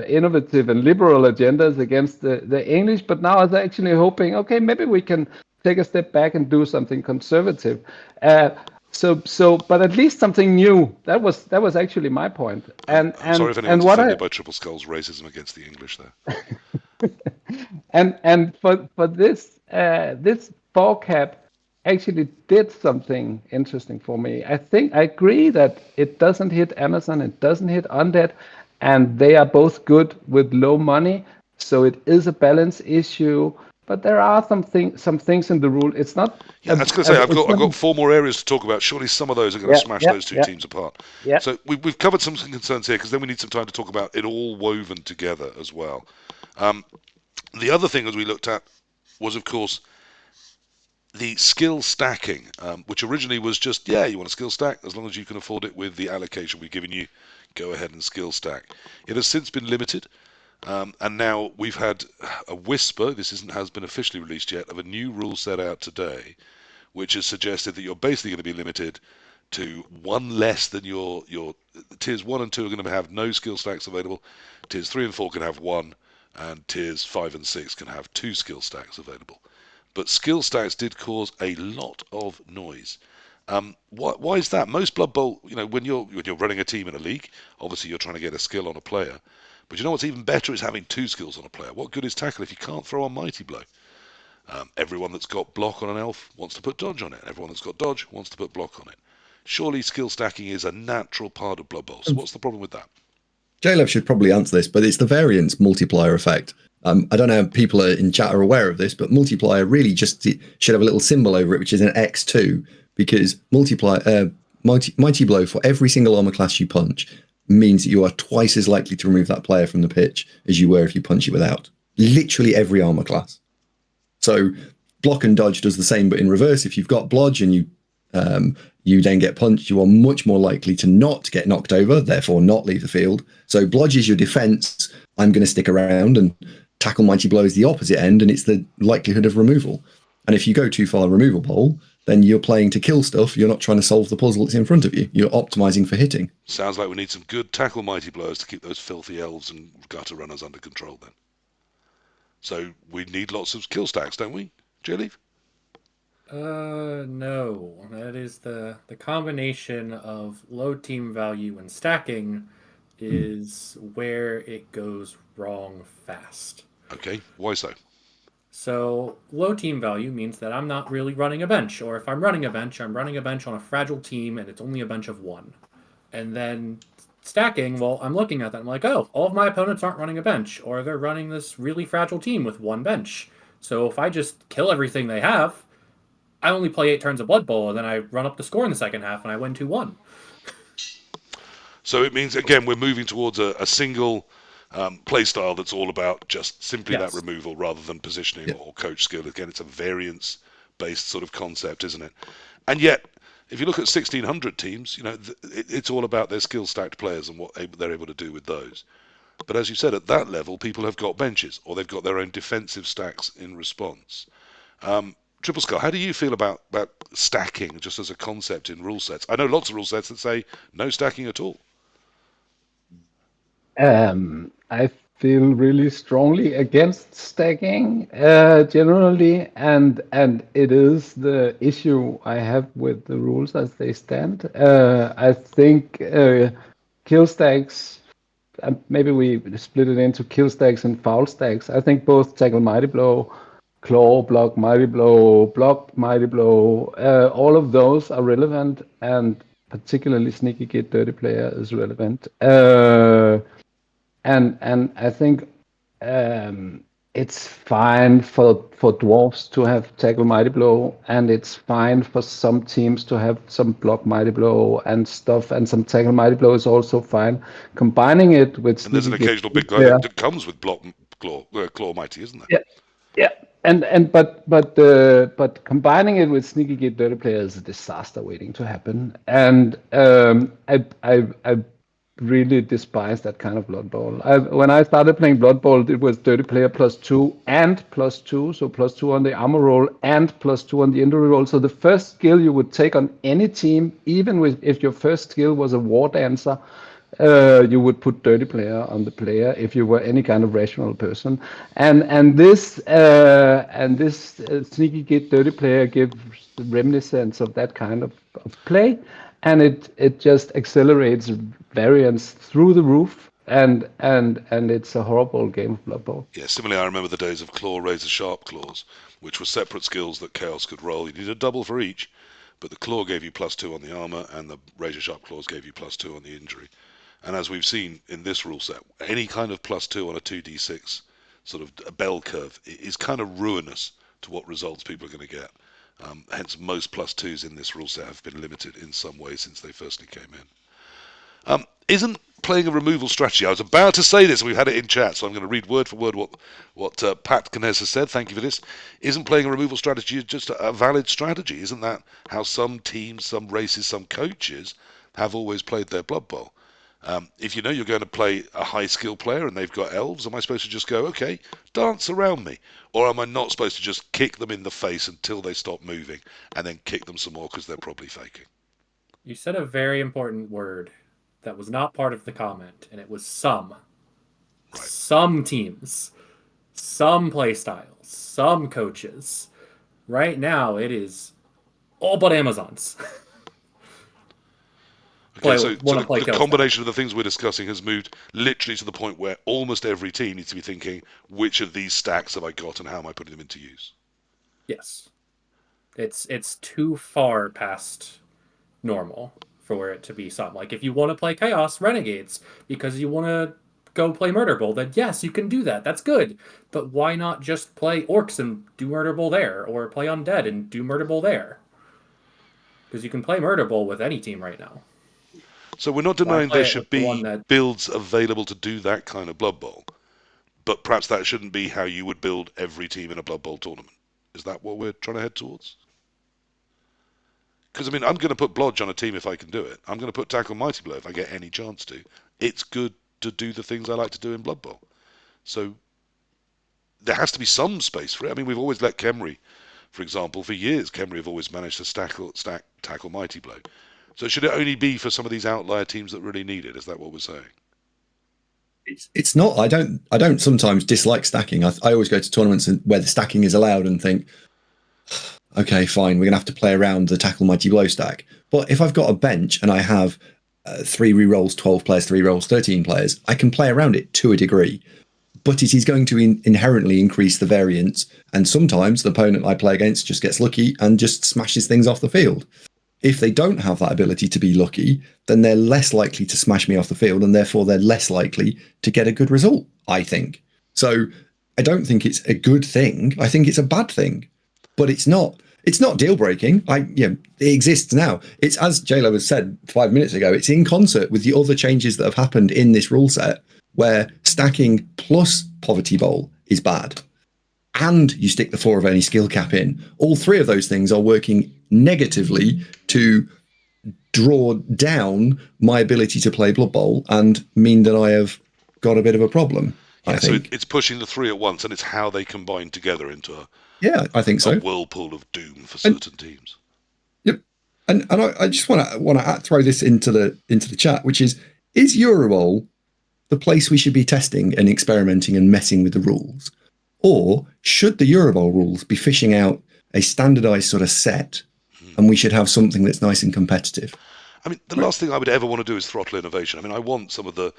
innovative and liberal agendas against the English. But now I was actually hoping, okay, maybe we can take a step back and do something conservative. But at least something new. That was actually my point. And I'm sorry if anyone's offended by Tripleskull's racism against the English there. and for this 4 cap actually did something interesting for me. I agree that it doesn't hit Amazon, it doesn't hit Undead, and they are both good with low money. So it is a balance issue. but there are some things in the rule. It's not. Yeah, I was going to say I've It's got not. 4 more areas to talk about. Surely some of those are going to Yeah, smash yeah, those two yeah, teams apart. yeah. So we've covered some concerns here because then we need some time to talk about it all woven together as well. The other thing as we looked at was, of course, the skill stacking, which originally was just, yeah, you want a skill stack, as long as you can afford it with the allocation we've given you, go ahead and skill stack. It has since been limited, and now we've had a whisper, has been officially released yet, of a new rule set out today, which has suggested that you're basically going to be limited to one less than your tiers 1 and 2 are going to have no skill stacks available, tiers 3 and 4 can have one, and tiers 5 and 6 can have 2 skill stacks available. But skill stacks did cause a lot of noise. Why is that? Most Blood Bowl, when you're running a team in a league, obviously you're trying to get a skill on a player. But you know what's even better is having 2 skills on a player. What good is tackle if you can't throw on mighty blow? Everyone that's got block on an elf wants to put dodge on it. Everyone that's got dodge wants to put block on it. Surely skill stacking is a natural part of Blood Bowl. So what's the problem with that? JLeav should probably answer this, but it's the variance multiplier effect. I don't know if people in chat are aware of this, but multiplier really just should have a little symbol over it, which is an X2, because mighty blow for every single armor class you punch means that you are twice as likely to remove that player from the pitch as you were if you punch it without. Literally every armor class. So block and dodge does the same, but in reverse. If you've got blodge and you then get punched, you are much more likely to not get knocked over, therefore not leave the field. So blodge is your defense. I'm going to stick around, and tackle mighty blow is the opposite end, and it's the likelihood of removal. And if you go too far removal bowl, then you're playing to kill stuff. You're not trying to solve the puzzle that's in front of you. You're optimizing for hitting. Sounds like we need some good tackle mighty blows to keep those filthy elves and gutter runners under control then. So we need lots of kill stacks, don't we, JLeav? No. That is the combination of low team value and stacking is where it goes wrong fast. Okay, why so? So low team value means that I'm not really running a bench, or if I'm running a bench, I'm running a bench on a fragile team and it's only a bench of 1. And then stacking, well, I'm looking at that, I'm like, oh, all of my opponents aren't running a bench, or they're running this really fragile team with 1 bench. So if I just kill everything they have, I only play 8 turns of Blood Bowl, and then I run up the score in the second half, and I win 2-1. So it means, again, we're moving towards a single play style that's all about just simply that removal rather than positioning or coach skill. Again, it's a variance-based sort of concept, isn't it? And yet, if you look at 1,600 teams, it's all about their skill-stacked players and what they're able to do with those. But as you said, at that level, people have got benches, or they've got their own defensive stacks in response. Tripleskull, how do you feel about stacking just as a concept in rule sets? I know lots of rule sets that say no stacking at all. I feel really strongly against stacking generally, and it is the issue I have with the rules as they stand. I think kill stacks. Maybe we split it into kill stacks and foul stacks. I think both tackle mighty blow, claw, block, mighty blow, block, mighty blow, all of those are relevant, and particularly sneaky git dirty player is relevant. And I think it's fine for dwarves to have tackle mighty blow, and it's fine for some teams to have some block mighty blow and stuff, and some tackle mighty blow is also fine. Combining it with and there's an occasional big guy that comes with block claw mighty, isn't there? Yeah. But combining it with sneaky git dirty player is a disaster waiting to happen, and I really despise that kind of Blood Bowl. When I started playing Blood Bowl, it was dirty player +2 and +2, so +2 on the armor roll and +2 on the injury roll. So the first skill you would take on any team, even if your first skill was a war dancer, you would put dirty player on the player if you were any kind of rational person, and this sneaky git dirty player gives reminiscence of that kind of play, and it just accelerates variance through the roof, and it's a horrible game of Blood Bowl. Yeah, similarly, I remember the days of claw, razor, sharp claws, which were separate skills that chaos could roll. You needed a double for each, but the claw gave you +2 on the armor, and the razor sharp claws gave you +2 on the injury. And as we've seen in this rule set, any kind of +2 on a 2d6 sort of a bell curve is kind of ruinous to what results people are going to get. Hence, most +2s in this rule set have been limited in some way since they firstly came in. Isn't playing a removal strategy? I was about to say this. We've had it in chat, so I'm going to read word for word what Pat Knez has said. Thank you for this. Isn't playing a removal strategy just a valid strategy? Isn't that how some teams, some races, some coaches have always played their Blood Bowl? If you know you're going to play a high skill player and they've got elves, am I supposed to just go, okay, dance around me? Or am I not supposed to just kick them in the face until they stop moving and then kick them some more because they're probably faking? You said a very important word that was not part of the comment, and it was some. Right. Some teams, some play styles, some coaches. Right now, it is all but Amazons. Okay, so the combination of the things we're discussing has moved literally to the point where almost every team needs to be thinking, which of these stacks have I got and how am I putting them into use? Yes. It's too far past normal for it to be some. Like, if you want to play Chaos Renegades because you want to go play Murder Bowl, then yes, you can do that. That's good. But why not just play Orcs and do Murder Bowl there? Or play Undead and do Murder Bowl there? Because you can play Murder Bowl with any team right now. So we're not denying there should be builds available to do that kind of Blood Bowl, but perhaps that shouldn't be how you would build every team in a Blood Bowl tournament. Is that what we're trying to head towards? Because, I mean, I'm going to put Blodge on a team if I can do it. I'm going to put Tackle Mighty Blow if I get any chance to. It's good to do the things I like to do in Blood Bowl. So there has to be some space for it. I mean, we've always let Khemri, for example, for years, Khemri have always managed to tackle Mighty Blow. So should it only be for some of these outlier teams that really need it? Is that what we're saying? It's not. I don't sometimes dislike stacking. I always go to tournaments where the stacking is allowed and think, okay, fine, we're going to have to play around the Tackle Mighty Blow stack. But if I've got a bench and I have 3 rerolls, 12 players, 3 rolls, 13 players, I can play around it to a degree. But it is going to inherently increase the variance. And sometimes the opponent I play against just gets lucky and just smashes things off the field. If they don't have that ability to be lucky, then they're less likely to smash me off the field, and therefore they're less likely to get a good result, I think. So I don't think it's a good thing. I think it's a bad thing. But it's not deal breaking. It exists now. It's, as JLeav has said 5 minutes ago, it's in concert with the other changes that have happened in this rule set, where stacking plus Poverty Bowl is bad, and you stick the 4 of any skill cap in. All 3 of those things are working negatively to draw down my ability to play Blood Bowl and mean that I have got a bit of a problem. Yeah, I think. So it's pushing the 3 at once, and it's how they combine together into I think so. A whirlpool of doom for certain teams. Yep, and I just want to throw this into the chat, which is Eurobowl the place we should be testing and experimenting and messing with the rules, or should the Eurobowl rules be fishing out a standardized sort of set, and we should have something that's nice and competitive? I mean, the last thing I would ever want to do is throttle innovation. I mean, I want some of the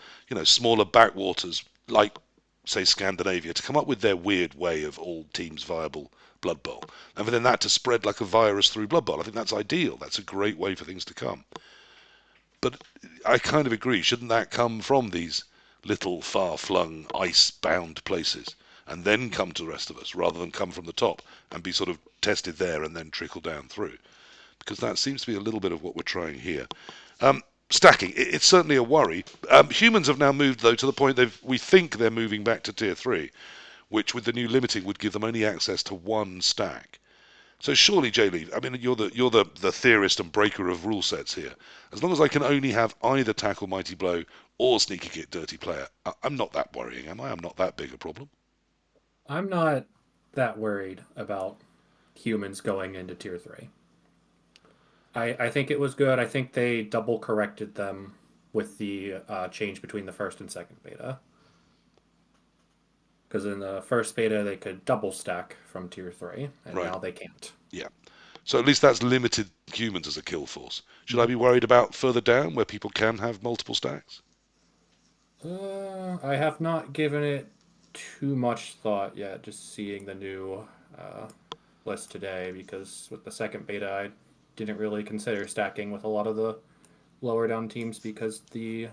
smaller backwaters like, say, Scandinavia, to come up with their weird way of all teams viable Blood Bowl, and for then that to spread like a virus through Blood Bowl. I think that's ideal. That's a great way for things to come. But I kind of agree. Shouldn't that come from these little far-flung, ice-bound places, and then come to the rest of us, rather than come from the top and be sort of tested there and then trickle down through? Because that seems to be a little bit of what we're trying here. Stacking, it's certainly a worry. Humans have now moved, though, to the point we think they're moving back to tier 3, which with the new limiting would give them only access to 1 stack. So surely, JLeav, I mean, you're the theorist and breaker of rule sets here. As long as I can only have either Tackle Mighty Blow or Sneaky Git Dirty Player, I'm not that worrying, am I? I'm not that big a problem. I'm not that worried about humans going into tier 3. I think it was good. I think they double corrected them with the change between the first and second beta. Because in the first beta, they could double stack from tier 3, and now they can't. Yeah. So at least that's limited humans as a kill force. Should I be worried about further down where people can have multiple stacks? I have not given it too much thought yet, just seeing the new list today, because with the second beta, I didn't really consider stacking with a lot of the lower down teams because the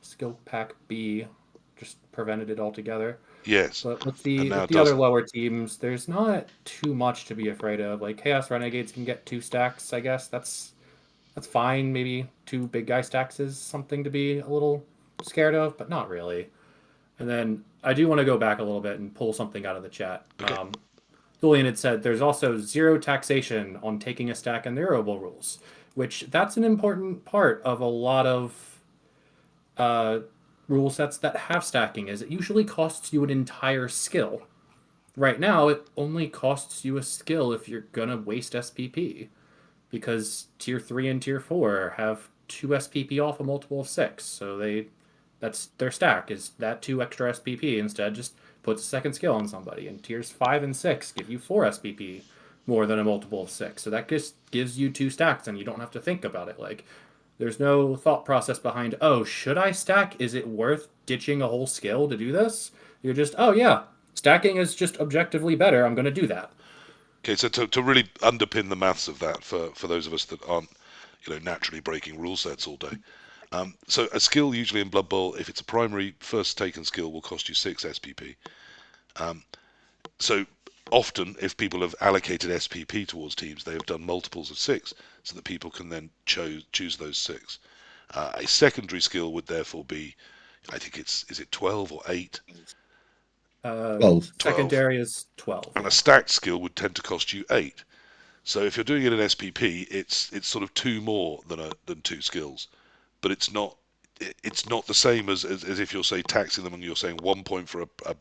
skill pack B just prevented it altogether. Yes. But with And now the it other doesn't. lower teams, there's not too much to be afraid of. Like Chaos Renegades can get 2 stacks, I guess. That's fine. Maybe 2 big guy stacks is something to be a little scared of, but not really. And then I do want to go back a little bit and pull something out of the chat. Okay. Julian had said there's also 0 taxation on taking a stack in the Eurobowl rules, which that's an important part of a lot of rule sets that have stacking. Is it usually costs you an entire skill. Right now, it only costs you a skill if you're gonna waste SPP, because tier 3 and tier 4 have 2 SPP off a multiple of 6, so that's their stack is that 2 extra SPP. Instead, just puts a second skill on somebody. And tiers 5 and 6 give you 4 SPP more than a multiple of 6. So that just gives you 2 stacks, and you don't have to think about it. Like, there's no thought process behind, oh, should I stack? Is it worth ditching a whole skill to do this? You're just, oh yeah, stacking is just objectively better. I'm going to do that. Okay, so to really underpin the maths of that for those of us that aren't, naturally breaking rule sets all day. So a skill usually in Blood Bowl, if it's a primary first taken skill, will cost you 6 SPP. So often, if people have allocated SPP towards teams, they have done multiples of 6, so that people can then choose those 6. A secondary skill would therefore be, I think is it 12 or 8? 12. Secondary is 12. And a stacked skill would tend to cost you 8. So if you're doing it in SPP, it's sort of 2 more than 2 skills, but it's not the same as if you're, say, taxing them and you're saying 1 point for a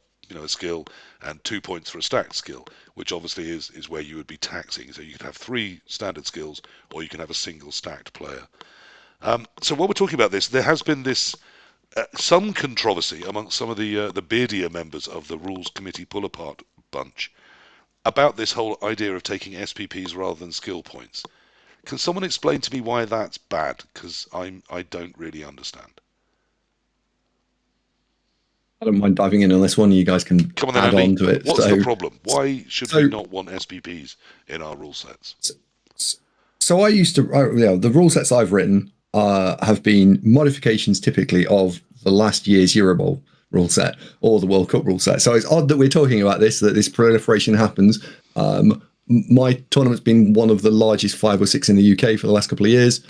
skill and 2 points for a stacked skill, which obviously is where you would be taxing. So you could have 3 standard skills, or you can have a single stacked player. So while we're talking about this, there has been this some controversy amongst some of the beardier members of the Rules Committee pull-apart bunch about this whole idea of taking SPPs rather than skill points. Can someone explain to me why that's bad? Because I don't really understand. I don't mind diving in on this one. You guys can Come on then, add Andy. on to it. What's the problem? Why should we not want SPPs in our rule sets? So I used to, the rule sets I've written have been modifications typically of the last year's Eurobowl rule set or the World Cup rule set. So it's odd that we're talking about this, that this proliferation happens. My tournament's been one of the largest 5 or 6 in the UK for the last couple of years.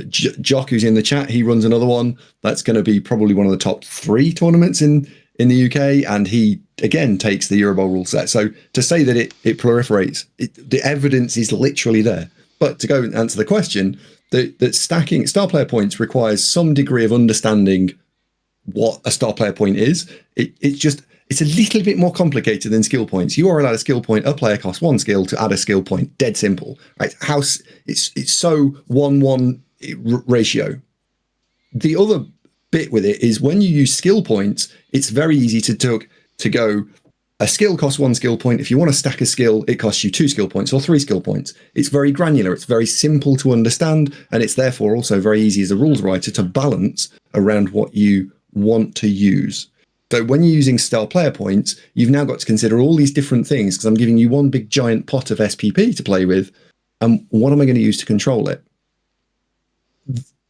Jock, who's in the chat, he runs another one. That's going to be probably one of the top 3 tournaments in the UK, and he again takes the Eurobowl rule set. So to say that it proliferates, the evidence is literally there. But to go and answer the question, that stacking star player points requires some degree of understanding what a star player point is. It's a little bit more complicated than skill points. You are allowed a skill point. A player costs 1 skill to add a skill point. Dead simple, right? It's so 1-1 ratio. The other bit with it is when you use skill points, it's very easy to go. A skill costs 1 skill point. If you want to stack a skill, it costs you 2 skill points or 3 skill points. It's very granular. It's very simple to understand, and it's therefore also very easy as a rules writer to balance around what you want to use. So when you're using star player points, you've now got to consider all these different things, because I'm giving you one big giant pot of SPP to play with, and what am I going to use to control it?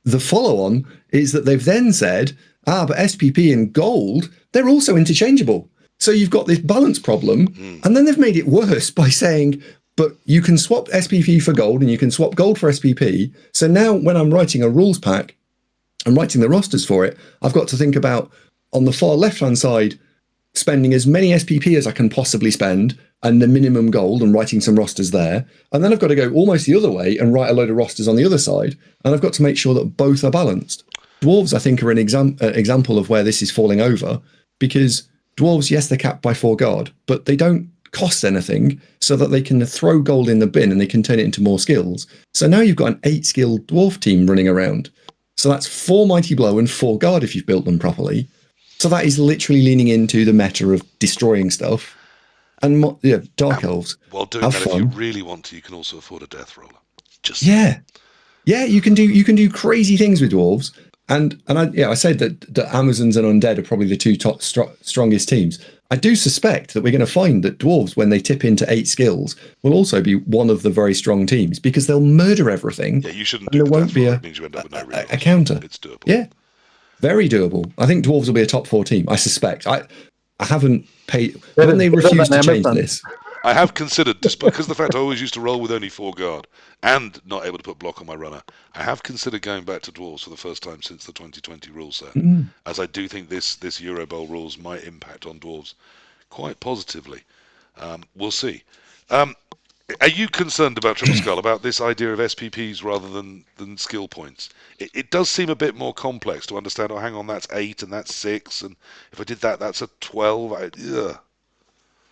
The follow-on is that they've then said, but SPP and gold, they're also interchangeable. So you've got this balance problem, and then they've made it worse by saying, but you can swap SPP for gold, and you can swap gold for SPP. So now when I'm writing a rules pack, I'm writing the rosters for it, I've got to think about, on the far left-hand side, spending as many SPP as I can possibly spend, and the minimum gold, and writing some rosters there. And then I've got to go almost the other way and write a load of rosters on the other side, and I've got to make sure that both are balanced. Dwarves, I think, are an example of where this is falling over, because dwarves, yes, they're capped by 4 guard, but they don't cost anything, so that they can throw gold in the bin and they can turn it into more skills. So now you've got an 8-skill dwarf team running around. So that's 4 mighty blow and 4 guard if you've built them properly. So that is literally leaning into the meta of destroying stuff. And dark elves. While doing that, if you really want to, you can also afford a death roller. Yeah, you can do crazy things with dwarves. And I said that Amazons and Undead are probably the 2 top strongest teams. I do suspect that we're going to find that dwarves, when they tip into 8 skills, will also be one of the very strong teams, because they'll murder everything. Yeah, you shouldn't. And there won't be it means you end up with no a counter. It's doable. Yeah, very doable. I think dwarves will be a top 4 team. I suspect. I haven't paid That when is they better refuse than to change Amazon. this. I have considered, because of the fact I always used to roll with only 4 guard and not able to put block on my runner, I have considered going back to dwarves for the first time since the 2020 rule set, as I do think this Eurobowl rules might impact on dwarves quite positively. We'll see. Are you concerned about Tripleskull, about this idea of SPPs rather than skill points? It does seem a bit more complex to understand. Oh, hang on, that's 8 and that's 6, and if I did that, that's a 12.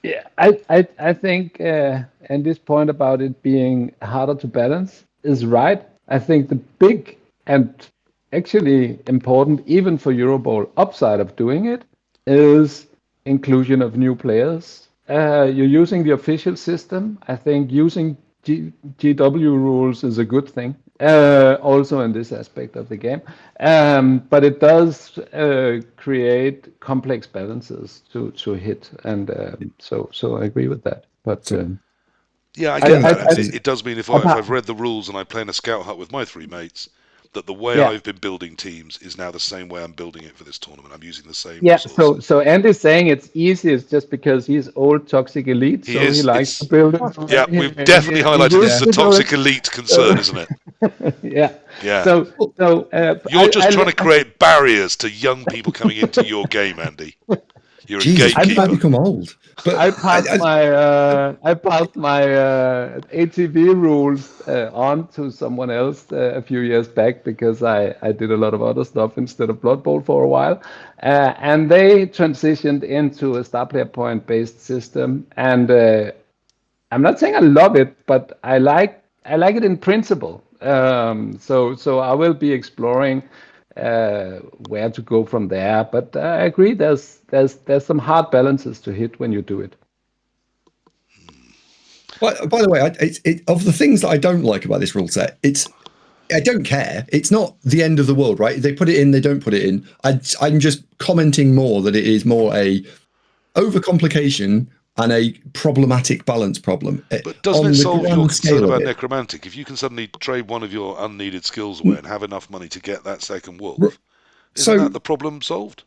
Yeah, I think Andy's point about it being harder to balance is right. I think the big and actually important, even for Eurobowl, upside of doing it is inclusion of new players. You're using the official system. I think using GW rules is a good thing, also in this aspect of the game. But it does create complex balances to hit, and so I agree with that. But Yeah, I I, get I, that. And I, it does mean if I, I've read the rules and I play in a scout hut with my 3 mates, that the way yeah, I've been building teams is now the same way I'm building it for this tournament. I'm using the same yeah. So resources. so Andy's saying it's easy. It's just because he's old toxic elite, He so he is. likes to It's build it. the Yeah, way we've definitely he highlighted this used as a to do toxic it. elite concern, So isn't it? yeah. Yeah. So so You're just trying to create barriers to young people coming into your game, Andy. You're a Jesus, when did I gatekeeper. become old? But I passed my ATV rules on to someone else a few years back because I did a lot of other stuff instead of Blood Bowl for a while, and they transitioned into a star player point based system. And I'm not saying I love it, but I like it in principle. So I will be exploring where to go from there. But I agree, there's some hard balances to hit when you do it. by the way, of the things that I don't like about this rule set, I don't care. It's not the end of the world, right? They put it in, they don't put it in. I'm just commenting more that it is more a overcomplication and a problematic balance problem. But doesn't it On the solve your grand concern scale of about it. necromantic? If you can suddenly trade one of your unneeded skills away and have enough money to get that second wolf, isn't So that the problem solved?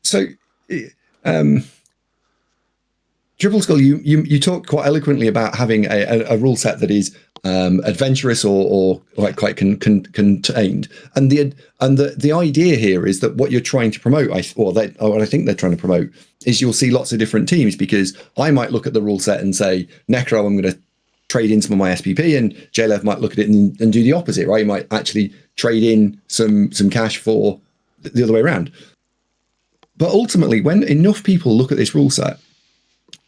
so Tripleskull, you talk quite eloquently about having a rule set that is adventurous or like quite contained, and the idea here is that what you're trying to promote, what I think they're trying to promote, is you'll see lots of different teams, because I might look at the rule set and say Necro, I'm going to trade in some of my SPP, and JLeav might look at it and do the opposite, right? He might actually trade in some cash for the other way around. But ultimately, when enough people look at this rule set,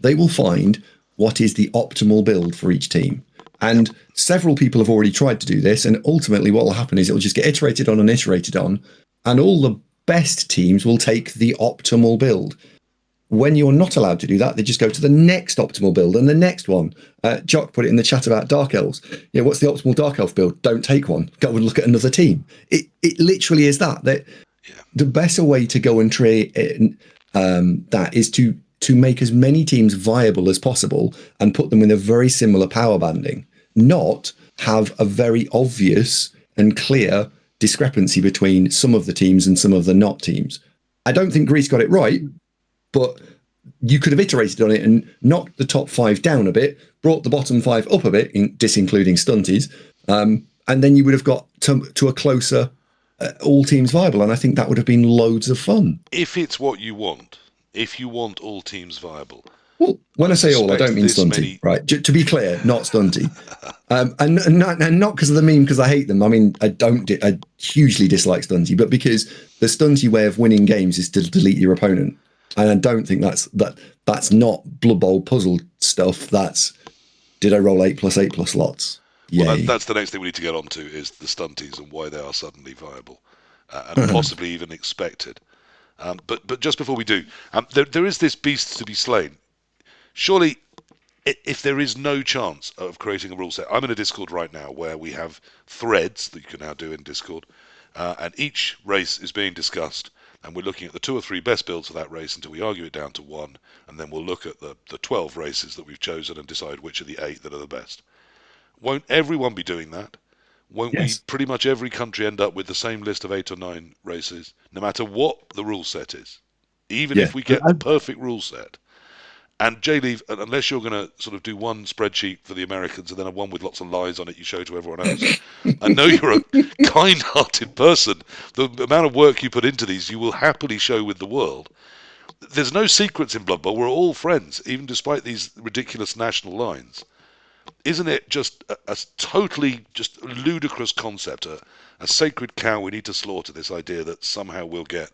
they will find what is the optimal build for each team. And several people have already tried to do this, and ultimately what will happen is it will just get iterated on and iterated on, and all the best teams will take the optimal build. When you're not allowed to do that, they just go to the next optimal build and the next one. Jock put it in the chat about Dark Elves. Yeah, what's the optimal Dark Elf build? Don't take one. Go and look at another team. It literally is that. The better way to go and trade that is to make as many teams viable as possible and put them in a very similar power banding, not have a very obvious and clear discrepancy between some of the teams and some of the not teams. I don't think Greece got it right, but you could have iterated on it and knocked the top 5 down a bit, brought the bottom 5 up a bit, disincluding stunties, and then you would have got to a closer all teams viable, and I think that would have been loads of fun. If it's what you want. If you want all teams viable. Well, when I say all, I don't mean stunty, right? To be clear, not stunty. And not because of the meme, because I hate them. I mean, I hugely dislike stunty, but because the stunty way of winning games is to delete your opponent. And I don't think that's not Blood Bowl puzzle stuff. That's, did I roll 8+8+ lots? Well, that's the next thing we need to get onto, is the stunties and why they are suddenly viable and possibly even expected. But just before we do, there is this beast to be slain. Surely, if there is no chance of creating a rule set, I'm in a Discord right now where we have threads that you can now do in Discord, and each race is being discussed, and we're looking at the 2 or 3 best builds for that race until we argue it down to 1, and then we'll look at the 12 races that we've chosen and decide which are the 8 that are the best. Won't everyone be doing that? Won't we, pretty much every country, end up with the same list of 8 or 9 races, no matter what the rule set is? even Yeah. if we get the perfect rule set. And JLeav, unless you're going to sort of do one spreadsheet for the Americans and then one with lots of lies on it you show to everyone else, I know you're a kind-hearted person. The amount of work you put into these, you will happily show with the world. There's no secrets in Blood Bowl. We're all friends, even despite these ridiculous national lines. Isn't it just a totally just ludicrous concept, a sacred cow we need to slaughter, this idea that somehow we'll get,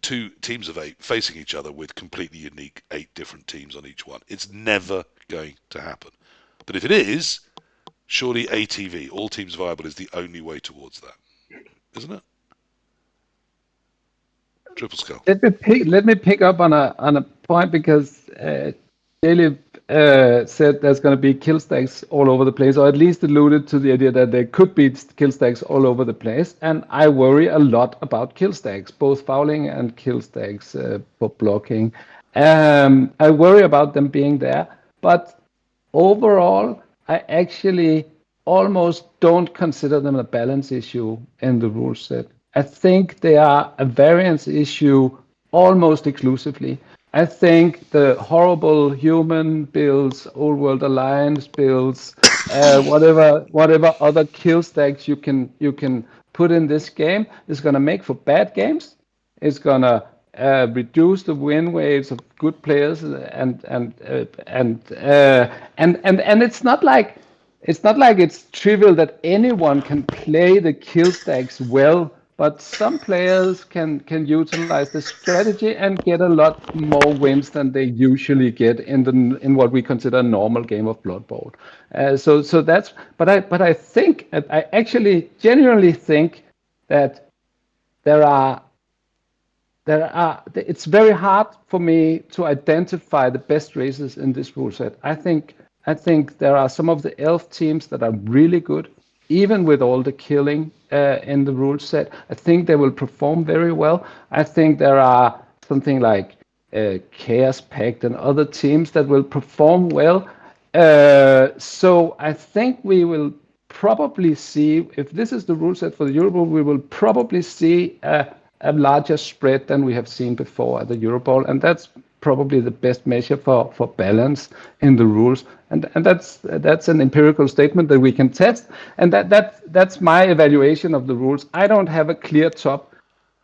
two teams of 8 facing each other with completely unique 8 different teams on each one. It's never going to happen. But if it is, surely ATV, all teams viable, is the only way towards that, isn't it? Tripleskull. Let me pick up on a point, because JLeav said there's going to be kill stacks all over the place, or at least alluded to the idea that there could be kill stacks all over the place. And I worry a lot about kill stacks, both fouling and kill stacks for blocking. I worry about them being there, but overall, I actually almost don't consider them a balance issue in the rule set. I think they are a variance issue almost exclusively. I think the horrible human builds, old world alliance builds, whatever other kill stacks you can put in this game is going to make for bad games. It's going to reduce the win waves of good players, and it's not like it's trivial that anyone can play the kill stacks well, but some players can utilize the strategy and get a lot more wins than they usually get in what we consider a normal game of Blood Bowl. So that's, but I think, I actually genuinely think that it's very hard for me to identify the best races in this rule set. I think there are some of the elf teams that are really good, even with all the killing in the rule set. I think they will perform very well. I think there are something like Chaos Pact and other teams that will perform well. So I think we will probably see, if this is the rule set for the Eurobowl, we will probably see a larger spread than we have seen before at the Eurobowl, and that's probably the best measure for balance in the rules. And that's an empirical statement that we can test, and that's my evaluation of the rules. I don't have a clear top.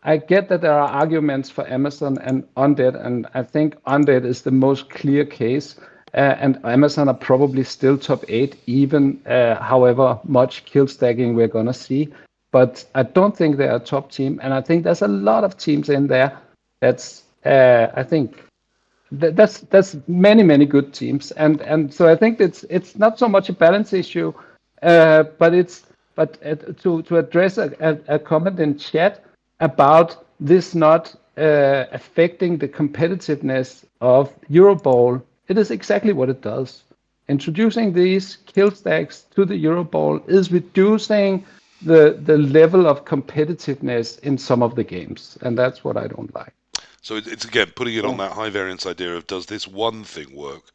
I get that there are arguments for Amazon and Undead, and I think Undead is the most clear case. And Amazon are probably still top 8, even however much kill stacking we're gonna see. But I don't think they're a top team, and I think there's a lot of teams in there. That's I think that's many good teams, and so I think it's not so much a balance issue, but to address a comment in chat about this not affecting the competitiveness of Eurobowl. It is exactly what it does. Introducing these kill stacks to the Eurobowl is reducing the level of competitiveness in some of the games, and that's what I don't like. So it's again putting it on that high variance idea of, does this one thing work?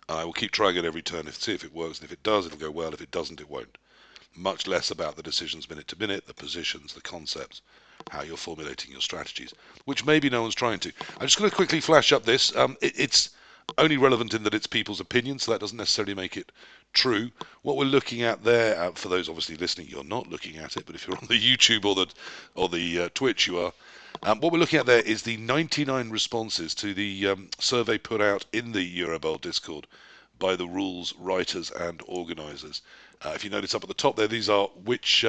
I will keep trying it every turn, see if it works, and if it does, it'll go well. If it doesn't, it won't. Much less about the decisions minute to minute, the positions, the concepts, how you're formulating your strategies, which maybe no one's trying to. I'm just going to quickly flash up this. It's only relevant in that it's people's opinions, so that doesn't necessarily make it true. What we're looking at there, for those obviously listening, you're not looking at it, but if you're on the YouTube or the Twitch, you are. What we're looking at there is the 99 responses to the survey put out in the Eurobowl Discord by the rules writers and organisers. If you notice up at the top there, these are which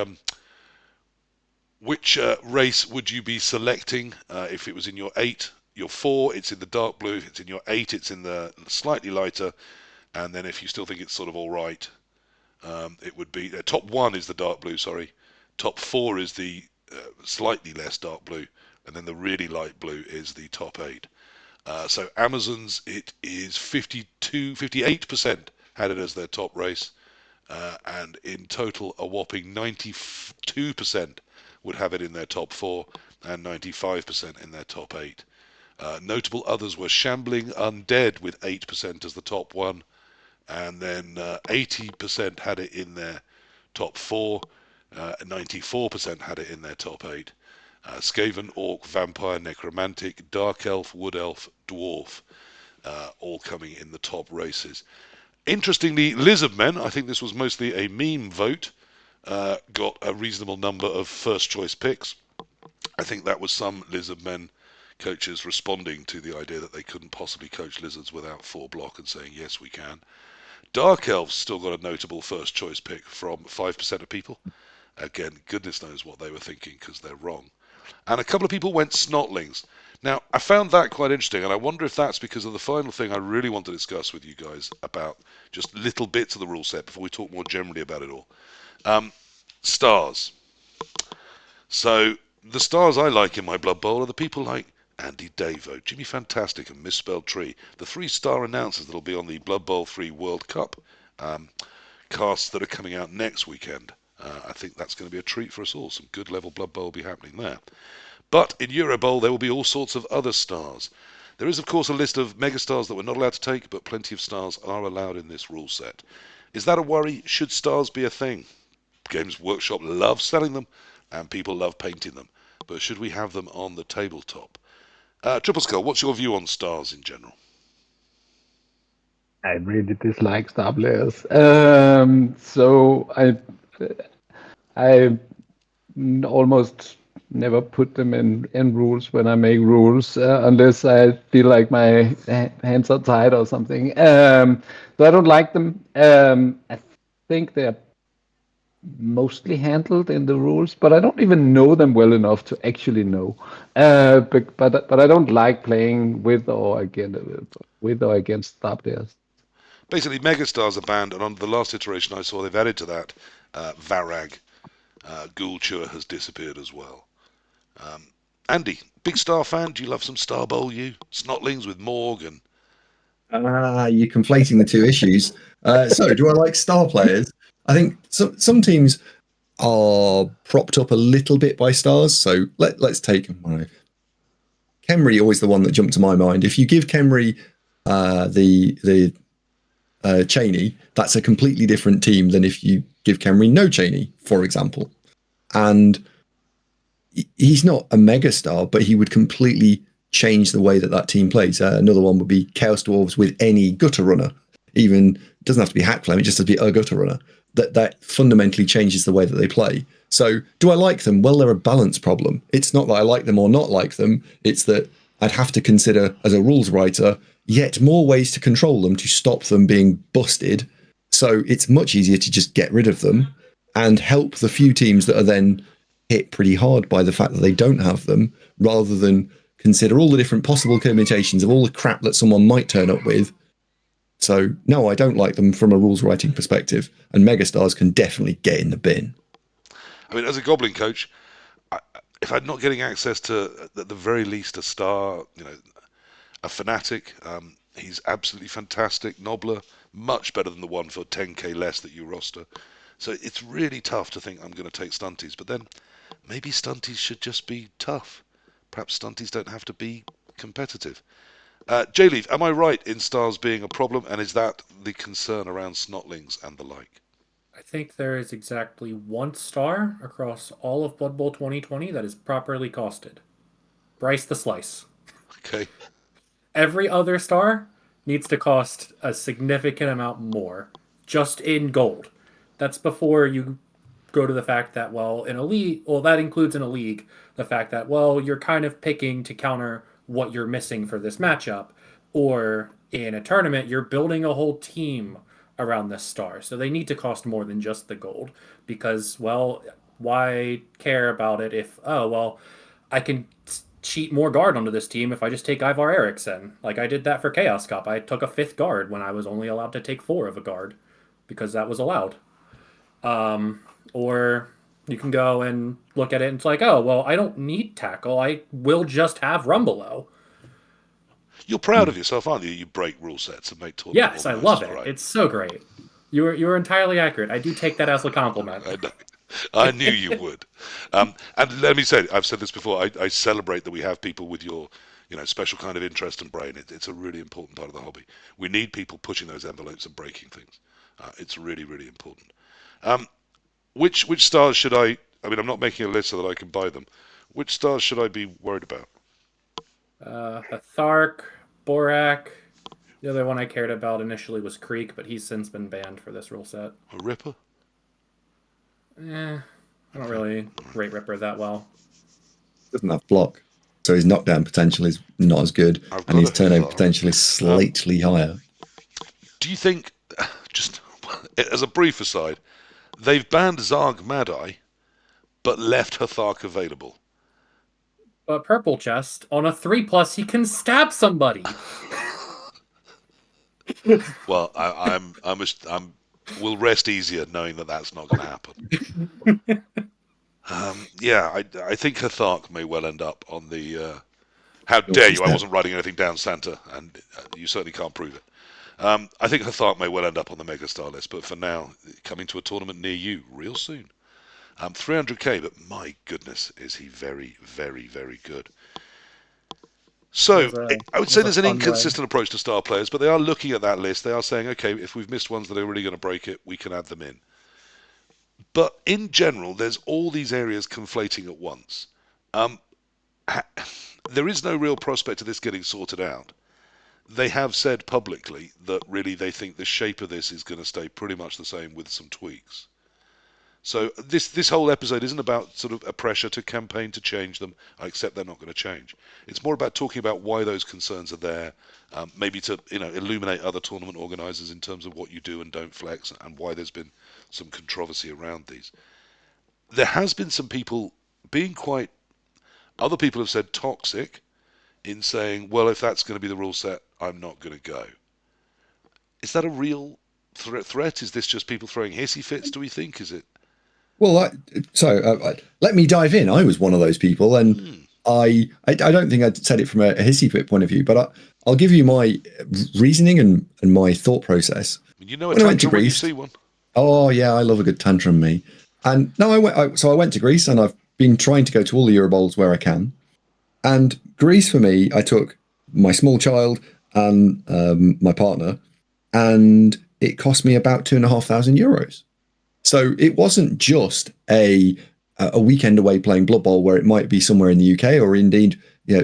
race would you be selecting if it was in your 8, your 4, it's in the dark blue. If it's in your 8, it's in the slightly lighter. And then if you still think it's sort of all right, it would be top 1 is the dark blue. Sorry, top 4 is the slightly less dark blue, and then the really light blue is the top 8. So Amazon's, it is 58% had it as their top race, and in total a whopping 92% would have it in their top 4 and 95% in their top 8. Notable others were Shambling Undead with 8% as the top 1, and then 80% had it in their top 4, 94% had it in their top 8. Skaven, Orc, Vampire, Necromantic, Dark Elf, Wood Elf, Dwarf, all coming in the top races. Interestingly, Lizardmen, I think this was mostly a meme vote, got a reasonable number of first choice picks. I think that was some Lizardmen coaches responding to the idea that they couldn't possibly coach lizards without 4 block and saying, yes, we can. Dark Elves still got a notable first choice pick from 5% of people. Again, goodness knows what they were thinking because they're wrong. And a couple of people went Snotlings. Now, I found that quite interesting, and I wonder if that's because of the final thing I really want to discuss with you guys about just little bits of the rule set before we talk more generally about it all. Stars. So, the stars I like in my Blood Bowl are the people like AndyDavo, Jimmy Fantastic, and Misspelled Tree, the 3-star announcers that'll be on the Blood Bowl 3 World Cup casts that are coming out next weekend. I think that's going to be a treat for us all. Some good level Blood Bowl will be happening there. But in Eurobowl, there will be all sorts of other stars. There is, of course, a list of megastars that we're not allowed to take, but plenty of stars are allowed in this rule set. Is that a worry? Should stars be a thing? Games Workshop loves selling them, and people love painting them. But should we have them on the tabletop? Tripleskull, what's your view on stars in general? I really dislike star players. So I almost never put them in rules when I make rules, unless I feel like my hands are tied or something. So I don't like them. I think they're mostly handled in the rules, but I don't even know them well enough to actually know. But I don't like playing with or against star players. Basically, megastars are banned, and on the last iteration I saw, they've added to that Varag. Ghoulture has disappeared as well. Andy, big star fan? Do you love some Star Bowl, you? Snotlings with Morg and... You're conflating the two issues. So, do I like star players? I think some teams are propped up a little bit by stars. So let's take Khemri, always the one that jumped to my mind. If you give Khemri the Cheney, that's a completely different team than if you give Khemri no Cheney, for example. And he's not a megastar, but he would completely change the way that team plays. Another one would be Chaos Dwarves with any gutter runner. Even it doesn't have to be Hack Flame, it just has to be a gutter runner. That fundamentally changes the way that they play. So do I like them? Well, they're a balance problem. It's not that I like them or not like them. It's that I'd have to consider, as a rules writer, yet more ways to control them to stop them being busted. So it's much easier to just get rid of them and help the few teams that are then hit pretty hard by the fact that they don't have them, rather than consider all the different possible commutations of all the crap that someone might turn up with. So, no, I don't like them from a rules writing perspective, and megastars can definitely get in the bin. I mean, as a Goblin coach, if I'm not getting access to, at the very least, a star, a Fanatic, he's absolutely fantastic. Nobbler, much better than the one for 10k less that you roster. So it's really tough to think I'm going to take Stunties, but then maybe Stunties should just be tough. Perhaps Stunties don't have to be competitive. JLeav, am I right in stars being a problem, and is that the concern around Snotlings and the like? I think there is exactly 1 star across all of Blood Bowl 2020 that is properly costed. Bryce the Slice. Okay. Every other star needs to cost a significant amount more, just in gold. That's before you go to the fact that, well, in a league, well, that includes in a league, the fact that, well, you're kind of picking to counter what you're missing for this matchup, or in a tournament, you're building a whole team around this star. So they need to cost more than just the gold, because, well, why care about it if, oh, well, I can cheat more guard onto this team if I just take Ivar Eriksson. Like I did that for Chaos Cup. I took a 5th guard when I was only allowed to take 4 of a guard, because that was allowed. Or you can go and look at it and it's like, oh, well, I don't need tackle. I will just have Rumbelow. You're proud of yourself, aren't you? You break rule sets and make tournament. Yes, I love it. Right. It's so great. You were entirely accurate. I do take that as a compliment. I knew you would. And let me say, I've said this before, I celebrate that we have people with your special kind of interest and brain. It's a really important part of the hobby. We need people pushing those envelopes and breaking things. It's really, really important. Which stars should I mean, I'm not making a list so that I can buy them. Which stars should I be worried about? Hathark, Borak. The other one I cared about initially was Creek, but he's since been banned for this rule set. A Ripper? I don't really rate Ripper that well. Doesn't have block, so his knockdown potential is not as good, and his turnover potential is slightly higher. Do you think, just as a brief aside, they've banned Zarg Madai, but left Hathark available? But PurpleChest, on a 3+, he can stab somebody. Well, we'll rest easier knowing that that's not going to happen. I think Hathark may well end up on the. How dare you! I wasn't writing anything down, Santa, and you certainly can't prove it. I think Hathark may well end up on the Megastar list, but for now, coming to a tournament near you real soon. 300k, but my goodness, is he very, very, very good. So, I would say there's an inconsistent approach to star players, but they are looking at that list. They are saying, okay, if we've missed ones that are really going to break it, we can add them in. But in general, there's all these areas conflating at once. There is no real prospect of this getting sorted out. They have said publicly that really they think the shape of this is going to stay pretty much the same with some tweaks. So this whole episode isn't about sort of a pressure to campaign to change them. I accept they're not going to change. It's more about talking about why those concerns are there, maybe to illuminate other tournament organisers in terms of what you do and don't flex, and why there's been some controversy around these. There has been some people being quite. Other people have said toxic in saying, well, if that's going to be the rule set, I'm not going to go. Is that a real threat? Is this just people throwing hissy fits, do we think? Is it? Well, let me dive in. I was one of those people, and I don't think I said it from a hissy fit point of view, but I'll give you my reasoning and my thought process. You know a tantrum when you see one. Oh yeah, I love a good tantrum, me. And no, I went to Greece, and I've been trying to go to all the Eurobowls where I can. And Greece for me, I took my small child and my partner, and it cost me about €2,500. So it wasn't just a weekend away playing Blood Bowl where it might be somewhere in the UK, or indeed,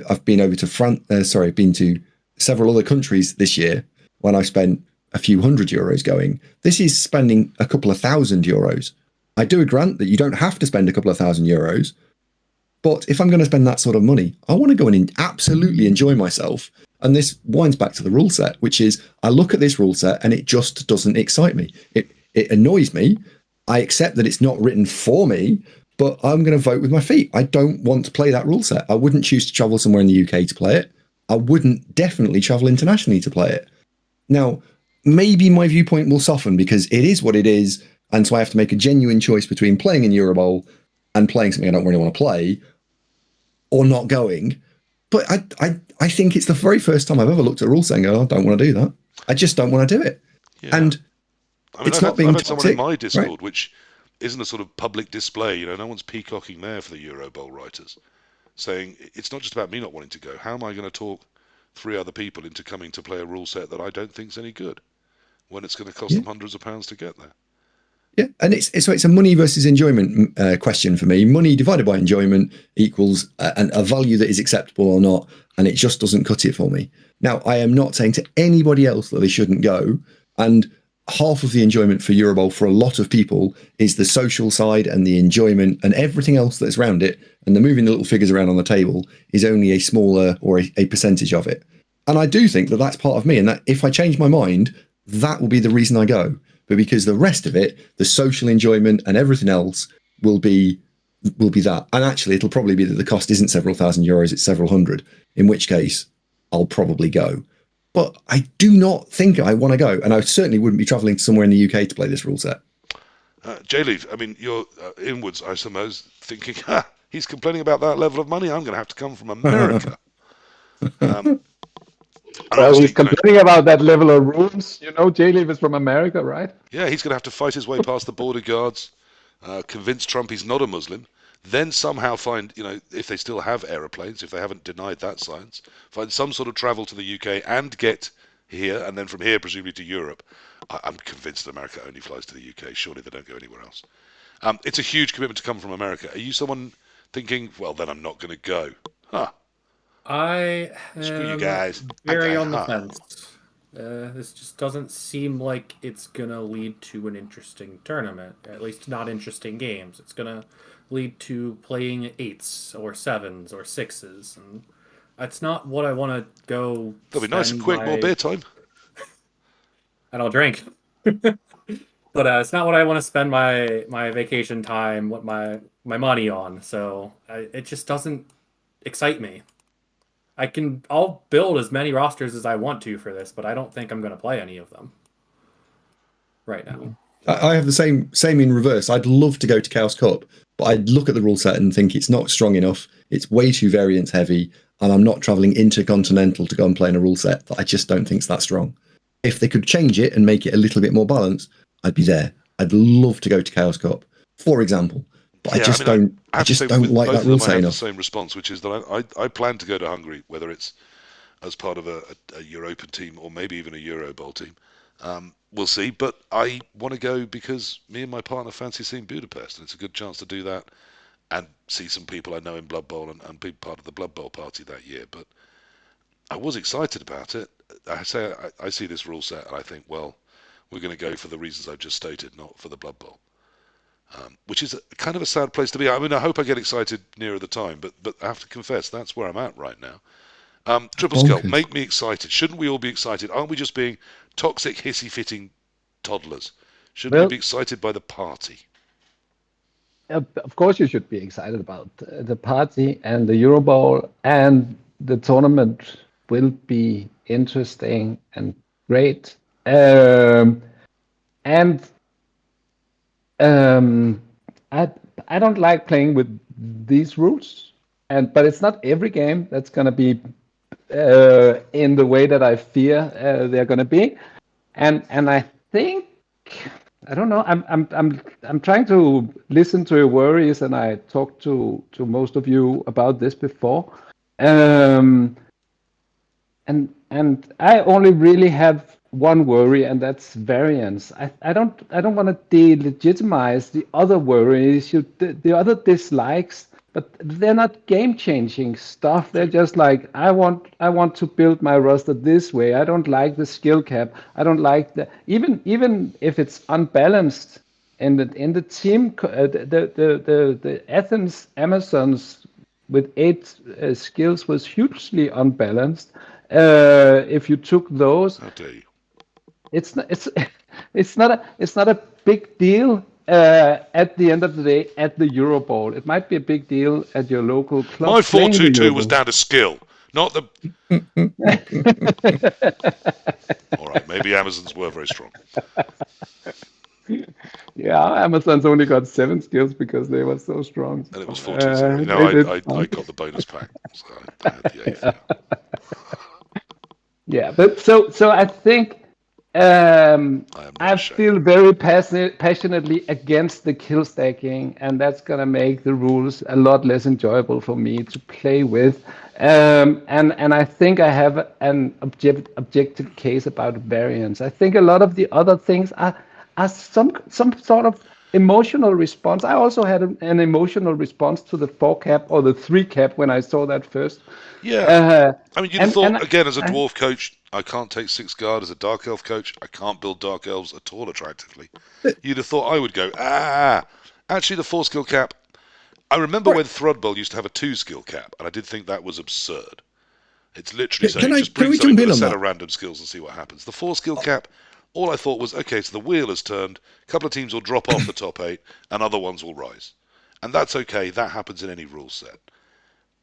I've been over to France. I've been to several other countries this year when I spent a few €100 going. This is spending a couple of €1,000. I do grant that you don't have to spend a couple of €1,000, but if I'm going to spend that sort of money, I want to go and absolutely enjoy myself. And this winds back to the rule set, which is I look at this rule set and it just doesn't excite me. It annoys me. I accept that it's not written for me, but I'm going to vote with my feet. I don't want to play that rule set. I wouldn't choose to travel somewhere in the UK to play it. I wouldn't definitely travel internationally to play it. Now, maybe my viewpoint will soften because it is what it is, and so I have to make a genuine choice between playing in Eurobowl and playing something I don't really want to play, or not going. But I think it's the very first time I've ever looked at a rule set and go, I don't want to do that. I just don't want to do it. Yeah. And it's not being toxic. I've had someone in my Discord, right? Which isn't a sort of public display, no one's peacocking there for the Eurobowl writers, saying it's not just about me not wanting to go. How am I going to talk 3 other people into coming to play a rule set that I don't think is any good when it's going to cost them hundreds of pounds to get there? Yeah, and it's a money versus enjoyment question for me. Money divided by enjoyment equals a value that is acceptable or not, and it just doesn't cut it for me. Now, I am not saying to anybody else that they shouldn't go, and half of the enjoyment for Eurobowl for a lot of people is the social side and the enjoyment and everything else that's around it, and the moving the little figures around on the table is only a smaller or a percentage of it. And I do think that that's part of me, and that if I change my mind, that will be the reason I go. But because the rest of it, the social enjoyment and everything else will be that. And actually, it'll probably be that the cost isn't several €1,000, it's several hundred, in which case I'll probably go. But I do not think I want to go. And I certainly wouldn't be traveling to somewhere in the UK to play this rule set. JLeav, I mean, you're inwards, I suppose, thinking, he's complaining about that level of money. I'm going to have to come from America. Well, he's complaining about that level of rules. JLeav is from America, right? Yeah, he's going to have to fight his way past the border guards, convince Trump he's not a Muslim, then somehow find, if they still have aeroplanes, if they haven't denied that science, find some sort of travel to the UK and get here, and then from here, presumably to Europe. I'm convinced that America only flies to the UK. Surely they don't go anywhere else. It's a huge commitment to come from America. Are you someone thinking, well, then I'm not going to go. Huh. I Screw you am guys. very Okay, on the huh. fence. This just doesn't seem like it's gonna lead to an interesting tournament. At least not interesting games. It's gonna lead to playing 8s or 7s or 6s, and that's not what I want to go That'll be nice and spend quick. More my. beer time. And I'll drink. But it's not what I want to spend my vacation time, what my money on. So it just doesn't excite me. I'll build as many rosters as I want to for this, but I don't think I'm going to play any of them right now. I have the same in reverse. I'd love to go to Chaos Cup, but I'd look at the rule set and think it's not strong enough. It's way too variance heavy, and I'm not traveling intercontinental to go and play in a rule set that I just don't think's that strong. If they could change it and make it a little bit more balanced, I'd be there. I'd love to go to Chaos Cup, for example. But Yeah, I just I mean, don't. I just don't like that rule set I have enough. the same response, which is that I plan to go to Hungary, whether it's as part of a European team or maybe even a Eurobowl team. We'll see, but I want to go because me and my partner fancy seeing Budapest, and it's a good chance to do that and see some people I know in Blood Bowl and be part of the Blood Bowl party that year. But I was excited about it. I see this rule set and I think, well, we're going to go for the reasons I've just stated, not for the Blood Bowl. Which is kind of a sad place to be. I mean, I hope I get excited nearer the time, but I have to confess that's where I'm at right now. Tripleskull, Bonkers. make me excited. Shouldn't we all be excited? Aren't we just being toxic, hissy-fitting toddlers? Shouldn't we Well, be excited by the party? of course, you should be excited about the party and the Eurobowl, and the tournament will be interesting and great. And I I don't like playing with these rules, but it's not every game that's gonna be in the way that I fear they're gonna be, and I think I don't know. I'm trying to listen to your worries, and I talked to most of you about this before, um, and I only really have one worry, and that's variance. I don't want to delegitimize the other worries, the other dislikes, but they're not game changing stuff. They're just like I want to build my roster this way. I don't like the skill cap. I don't like the even if it's unbalanced in the team the Athens Amazons with 8 skills was hugely unbalanced. If you took those, How dare you? it's not it's not a big deal at the end of the day at the Eurobowl. It might be a big deal at your local club My playing the 4-2-2 was Eurobowl. down to skill, not the... All right, maybe Amazons were very strong. Yeah, Amazon's only got 7 skills because they were so strong. And it was 4-2-0. No, They did I fine. got the bonus pack, so I had the 8th. Yeah. Yeah, but so I think I am not I ashamed. feel very passionately against the kill stacking, and that's gonna make the rules a lot less enjoyable for me to play with. And I think I have an objective case about variance. I think a lot of the other things are some sort of emotional response. I also had an emotional response to the 4 cap or the 3 cap when I saw that first. Yeah. I mean, you'd have And thought, again, as a dwarf coach, I can't take 6 guard. As a dark elf coach, I can't build dark elves at all attractively. You'd have thought I would go, actually, the 4-skill cap. I remember when Thrudbell used to have a 2-skill cap, and I did think that was absurd. It's literally saying, just Can bring we something jump with in a on set that? of random skills and see what happens. The 4-skill cap, all I thought was, okay, so the wheel has turned, a couple of teams will drop off the top 8, and other ones will rise. And that's okay, that happens in any rule set.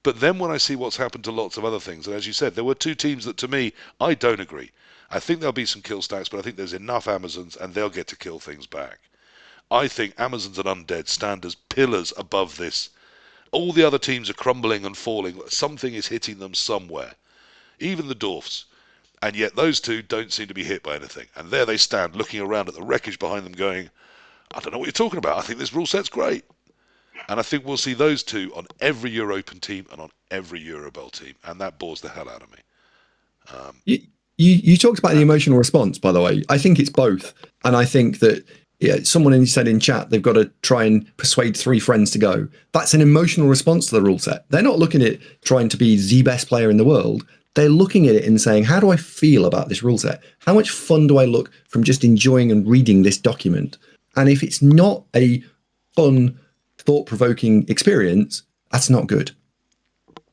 But then when I see what's happened to lots of other things, and as you said, there were 2 teams that, to me, I don't agree. I think there'll be some kill stacks, but I think there's enough Amazons, and they'll get to kill things back. I think Amazons and Undead stand as pillars above this. All the other teams are crumbling and falling. Something is hitting them somewhere. Even the Dwarfs. And yet those 2 don't seem to be hit by anything. And there they stand, looking around at the wreckage behind them, going, I don't know what you're talking about. I think this rule set's great. And I think we'll see those 2 on every European team and on every Eurobowl team. And that bores the hell out of me. You talked about the emotional response, by the way. I think it's both, and I think that yeah, someone said in chat they've got to try and persuade 3 friends to go. That's an emotional response to the rule set. They're not looking at trying to be the best player in the world. They're looking at it and saying, how do I feel about this rule set? How much fun do I look from just enjoying and reading this document? And if it's not a fun, thought-provoking experience, that's not good.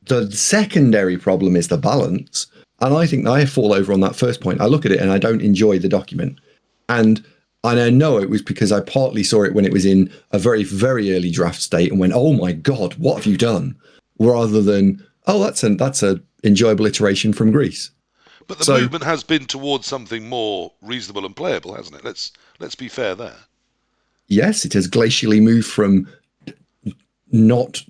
The secondary problem is the balance. And I think I fall over on that first point. I look at it and I don't enjoy the document. And I know it was because I partly saw it when it was in a very, very early draft state and went, oh my God, what have you done? Rather than, oh, that's a enjoyable iteration from Greece. But the movement has been towards something more reasonable and playable, hasn't it? Let's be fair there. Yes, it has glacially moved from not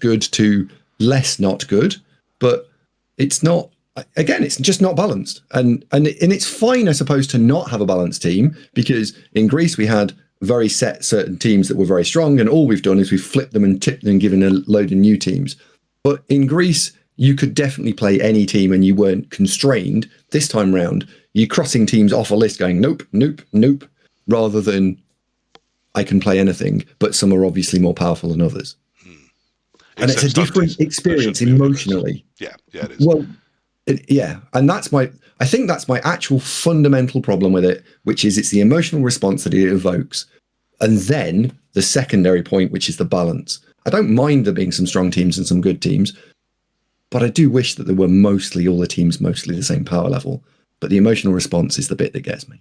good to less not good, but it's not. Again, it's just not balanced, and it's fine, I suppose, to not have a balanced team, because in Greece we had very set certain teams that were very strong, and all we've done is we've flipped them and tipped them and given a load of new teams. But in Greece, you could definitely play any team and you weren't constrained. This time round, you're crossing teams off a list going, nope, nope, nope, rather than I can play anything, but some are obviously more powerful than others. And it's a different experience emotionally. Yeah, it is. Well, yeah, and I think that's my actual fundamental problem with it, which is it's the emotional response that it evokes. And then the secondary point, which is the balance. I don't mind there being some strong teams and some good teams, but I do wish that there were all the teams mostly the same power level. But the emotional response is the bit that gets me.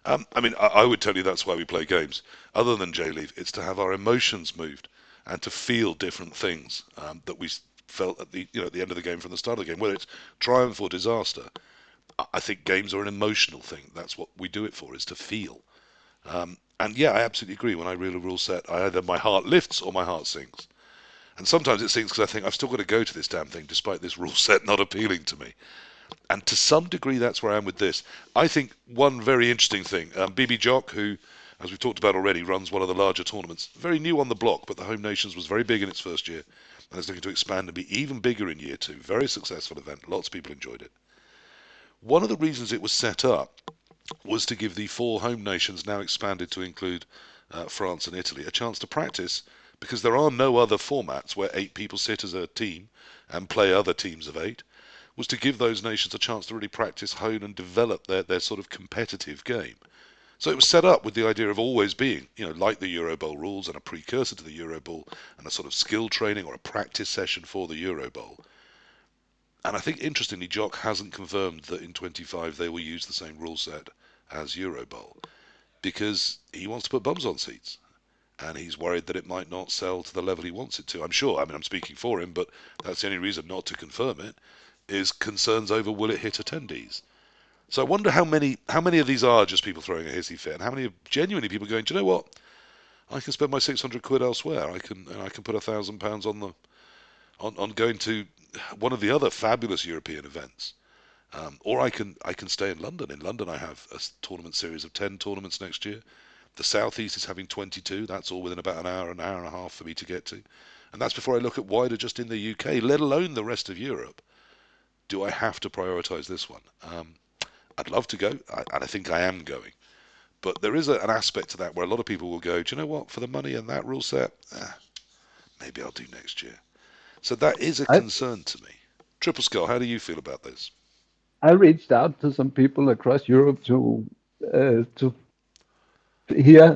I would tell you that's why we play games. Other than JLeav, it's to have our emotions moved and to feel different things that we felt at the end of the game from the start of the game, whether it's triumph or disaster. I think games are an emotional thing. That's what we do it for, is to feel. And yeah, I absolutely agree. When I read a rule set, either my heart lifts or my heart sinks. And sometimes it sinks because I think I've still got to go to this damn thing despite this rule set not appealing to me. And to some degree, that's where I am with this. I think one very interesting thing, BB Jock, who, as we've talked about already, runs one of the larger tournaments, very new on the block, but the Home Nations was very big in its first year, and is looking to expand and be even bigger in year 2. Very successful event. Lots of people enjoyed it. One of the reasons it was set up was to give the 4 Home Nations, now expanded to include France and Italy, a chance to practice, because there are no other formats where 8 people sit as a team and play other teams of 8, was to give those nations a chance to really practice, hone and develop their sort of competitive game. So it was set up with the idea of always being, like the Eurobowl rules and a precursor to the Eurobowl and a sort of skill training or a practice session for the Eurobowl. And I think, interestingly, Jock hasn't confirmed that in 25 they will use the same rule set as Eurobowl, because he wants to put bums on seats. And he's worried that it might not sell to the level he wants it to. I'm sure, I'm speaking for him, but that's the only reason not to confirm it, is concerns over will it hit attendees. So I wonder how many of these are just people throwing a hissy fit, and how many are genuinely people going, do you know what? I can spend my 600 quid elsewhere. I can put £1,000 on going to one of the other fabulous European events, or I can stay in London. In London, I have a tournament series of 10 tournaments next year. The Southeast is having 22. That's all within about an hour and a half for me to get to, and that's before I look at wider just in the UK, let alone the rest of Europe. Do I have to prioritise this one? I'd love to go, and I think I am going. But there is an aspect to that where a lot of people will go, do you know what, for the money and that rule set, maybe I'll do next year. So that is a concern to me. Tripleskull, how do you feel about this? I reached out to some people across Europe to hear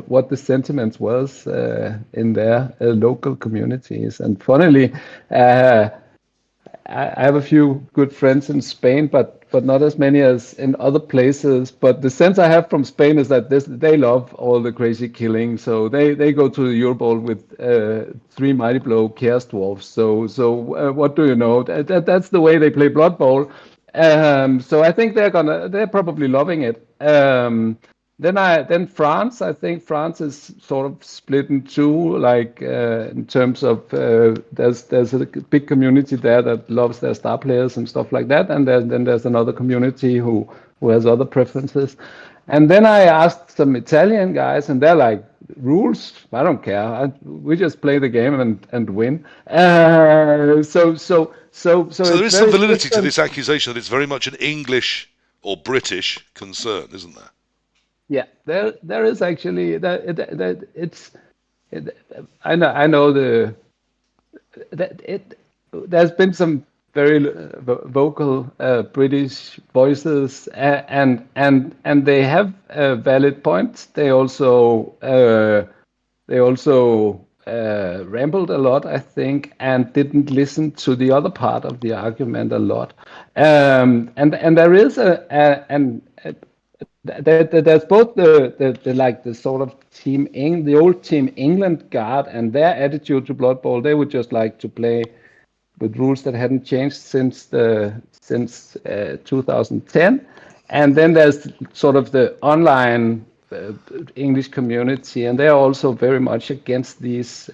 what the sentiments was in their local communities. And funnily, I have a few good friends in Spain, but not as many as in other places. But the sense I have from Spain is that they love all the crazy killing. So they go to the Eurobowl with 3 Mighty Blow Chaos Dwarfs. So what do you know? That's the way they play Blood Bowl. So I think they're probably loving it. Then France, I think France is sort of split in two, like in terms of there's a big community there that loves their star players and stuff like that, and then there's another community who has other preferences. And then I asked some Italian guys, and they're like, rules? I don't care. We just play the game and win. So there is some validity to this accusation that it's very much an English or British concern, isn't there? Yeah, there is actually I know that it there's been some very vocal British voices, and they have valid points. They also rambled a lot, I think, and didn't listen to the other part of the argument a lot. And there is there's both the like the sort of the old Team England guard and their attitude to Blood Bowl. They would just like to play with rules that hadn't changed since 2010. And then there's sort of the online English community, and they're also very much against these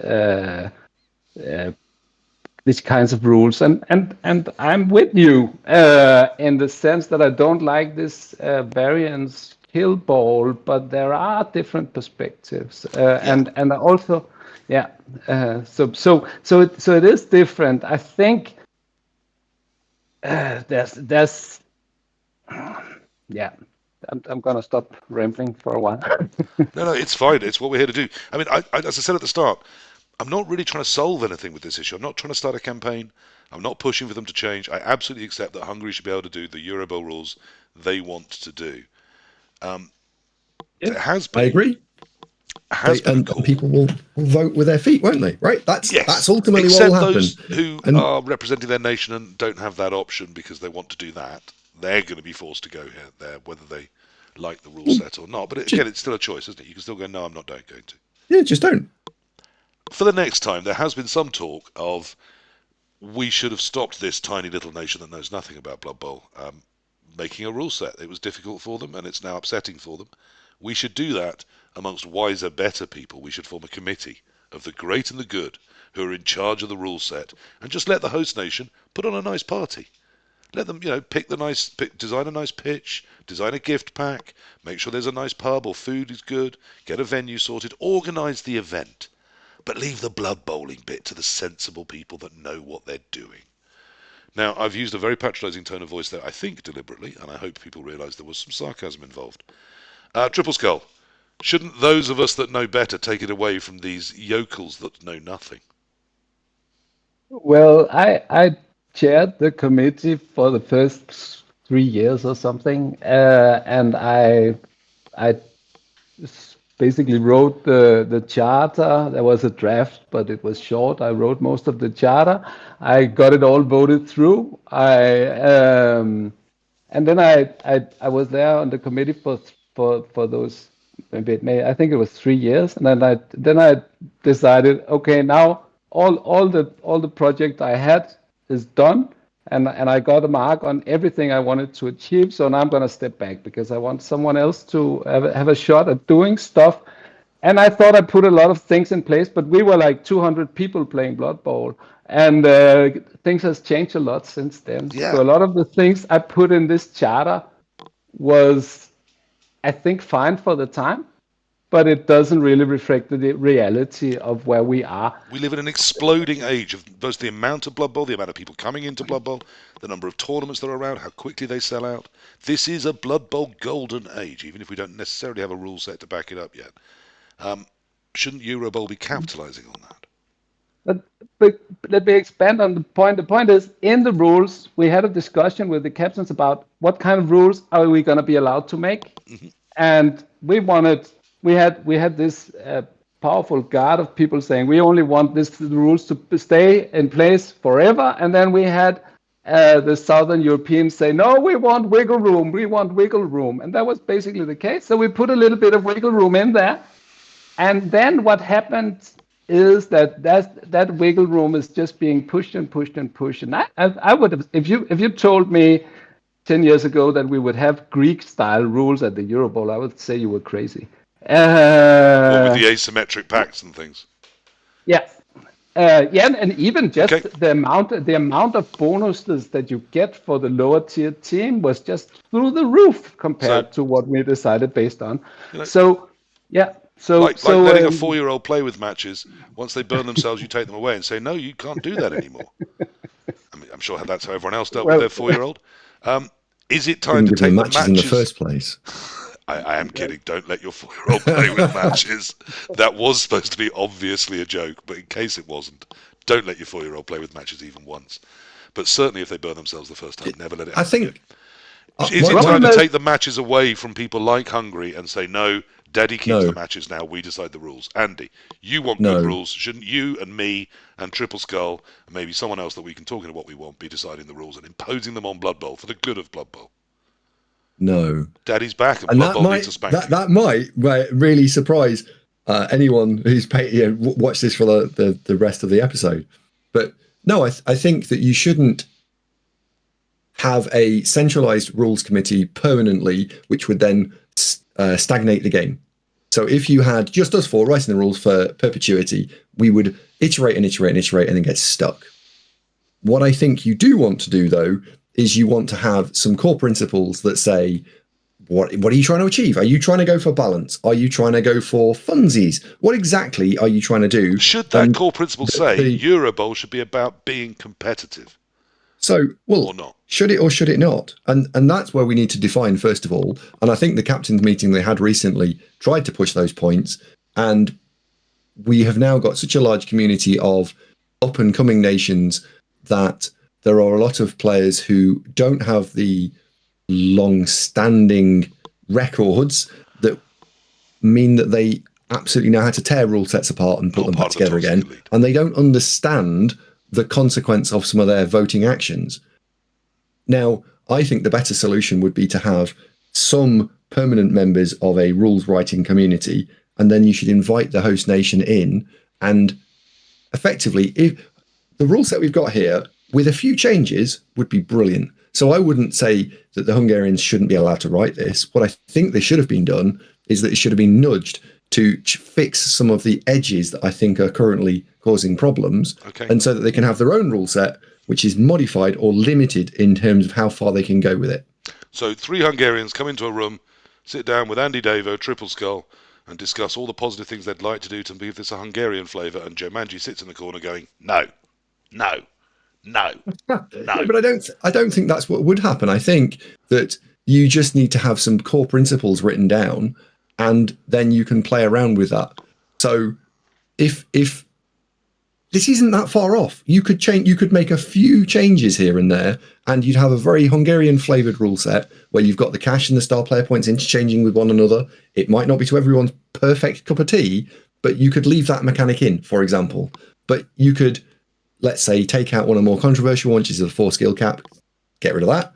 kinds of rules. And I'm with you in the sense that I don't like this variance kill ball, but there are different perspectives, and also, yeah. So it is different. I think there's yeah. I'm gonna stop rambling for a while. No, it's fine. It's what we're here to do. I mean, as I said at the start, I'm not really trying to solve anything with this issue. I'm not trying to start a campaign. I'm not pushing for them to change. I absolutely accept that Hungary should be able to do the Eurobowl rules they want to do. There has I been agree. And a call. people will vote with their feet, won't they? Right? That's ultimately what Except will happen. those who are representing their nation and don't have that option because they want to do that. They're going to be forced to go there, whether they like the rule set or not. But again, it's still a choice, isn't it? You can still go, no, I'm not going to. Yeah, just don't. For the next time, there has been some talk of we should have stopped this tiny little nation that knows nothing about Blood Bowl making a rule set. It was difficult for them and it's now upsetting for them. We should do that amongst wiser, better people. We should form a committee of the great and the good who are in charge of the rule set and just let the host nation put on a nice party. Let them, design a nice pitch, design a gift pack, make sure there's a nice pub or food is good, get a venue sorted, organise the event. But leave the blood bowling bit to the sensible people that know what they're doing. Now, I've used a very patronising tone of voice there, I think deliberately, and I hope people realise there was some sarcasm involved. Tripleskull, shouldn't those of us that know better take it away from these yokels that know nothing? Well, I chaired the committee for the first 3 years or something, and I basically wrote the charter. There was a draft, but it was short. I wrote most of the charter. I got it all voted through. And then I was there on the committee for those, maybe I think it was 3 years, and then I decided, okay, now all the project I had is done, and I got a mark on everything I wanted to achieve. So now I'm going to step back because I want someone else to have a shot at doing stuff. And I thought I put a lot of things in place, but we were like 200 people playing Blood Bowl, and things has changed a lot since then. Yeah. So a lot of the things I put in this charter was, I think, fine for the time, but it doesn't really reflect the reality of where we are. We live in an exploding age of both the amount of Blood Bowl, the amount of people coming into Blood Bowl, the number of tournaments that are around, how quickly they sell out. This is a Blood Bowl golden age, even if we don't necessarily have a rule set to back it up yet. Shouldn't Eurobowl be capitalising on that? But let me expand on the point. The point is, in the rules, we had a discussion with the captains about what kind of rules are we going to be allowed to make, and we had this powerful guard of people saying we only want the rules to stay in place forever, and then we had the Southern Europeans say, no, we want wiggle room, and that was basically the case. So we put a little bit of wiggle room in there, and then what happened is that wiggle room is just being pushed and pushed and pushed. And I would have, if you told me 10 years ago that we would have Greek style rules at the Eurobowl, I would say you were crazy. With the asymmetric packs and things. Yeah. And even just the amount of bonuses that you get for the lower tier team was just through the roof compared to what we decided based on. So like letting a 4-year-old play with matches. Once they burn themselves, you take them away and say, no, you can't do that anymore. I mean, I'm sure that's how everyone else dealt with their 4-year-old. Is it time to take the matches in the first place? I am kidding. Don't let your 4-year-old play with matches. That was supposed to be obviously a joke, but in case it wasn't, don't let your 4-year-old play with matches even once. But certainly if they burn themselves the first time, never let it I happen think again. Is it my- time to take the matches away from people like Hungary and say, no, Daddy keeps No. the matches now, we decide the rules? Andy, you want No. good rules. Shouldn't you and me and Tripleskull and maybe someone else that we can talk into what we want be deciding the rules and imposing them on Blood Bowl for the good of Blood Bowl? No. Daddy's back and And Blood that Bowl needs a spanking. that might really surprise anyone who's watched this for the rest of the episode. But no, I think that you shouldn't have a centralized rules committee permanently, which would then stagnate the game. So if you had just us four writing the rules for perpetuity, we would iterate and iterate and iterate and then get stuck. What I think you do want to do, though, is you want to have some core principles that say, what are you trying to achieve? Are you trying to go for balance? Are you trying to go for funsies? What exactly are you trying to do? Should that core principle say Eurobowl should be about being competitive? So, well, or not? Should it or should it not? And that's where we need to define, first of all. And I think the captain's meeting they had recently tried to push those points. And we have now got such a large community of up and coming nations that there are a lot of players who don't have the long-standing records that mean that they absolutely know how to tear rule sets apart and put them back together again. And they don't understand the consequence of some of their voting actions. Now, I think the better solution would be to have some permanent members of a rules writing community, and then you should invite the host nation in. And effectively, if the rule set we've got here, with a few changes, would be brilliant. So I wouldn't say that the Hungarians shouldn't be allowed to write this. What I think they should have been done is that it should have been nudged to fix some of the edges that I think are currently causing problems, and so that they can have their own rule set, which is modified or limited in terms of how far they can go with it. So 3 Hungarians come into a room, sit down with AndyDavo, Tripleskull, and discuss all the positive things they'd like to do to give this a Hungarian flavour, and Jumanji sits in the corner going, no, no, no, no. But I don't think that's what would happen. I think that you just need to have some core principles written down, and then you can play around with that. So if this isn't that far off, you could make a few changes here and there, and you'd have a very Hungarian flavoured rule set where you've got the cash and the star player points interchanging with one another. It might not be to everyone's perfect cup of tea, but you could leave that mechanic in, for example. But you could, let's say, take out one of the more controversial ones, which is the 4 skill cap, get rid of that.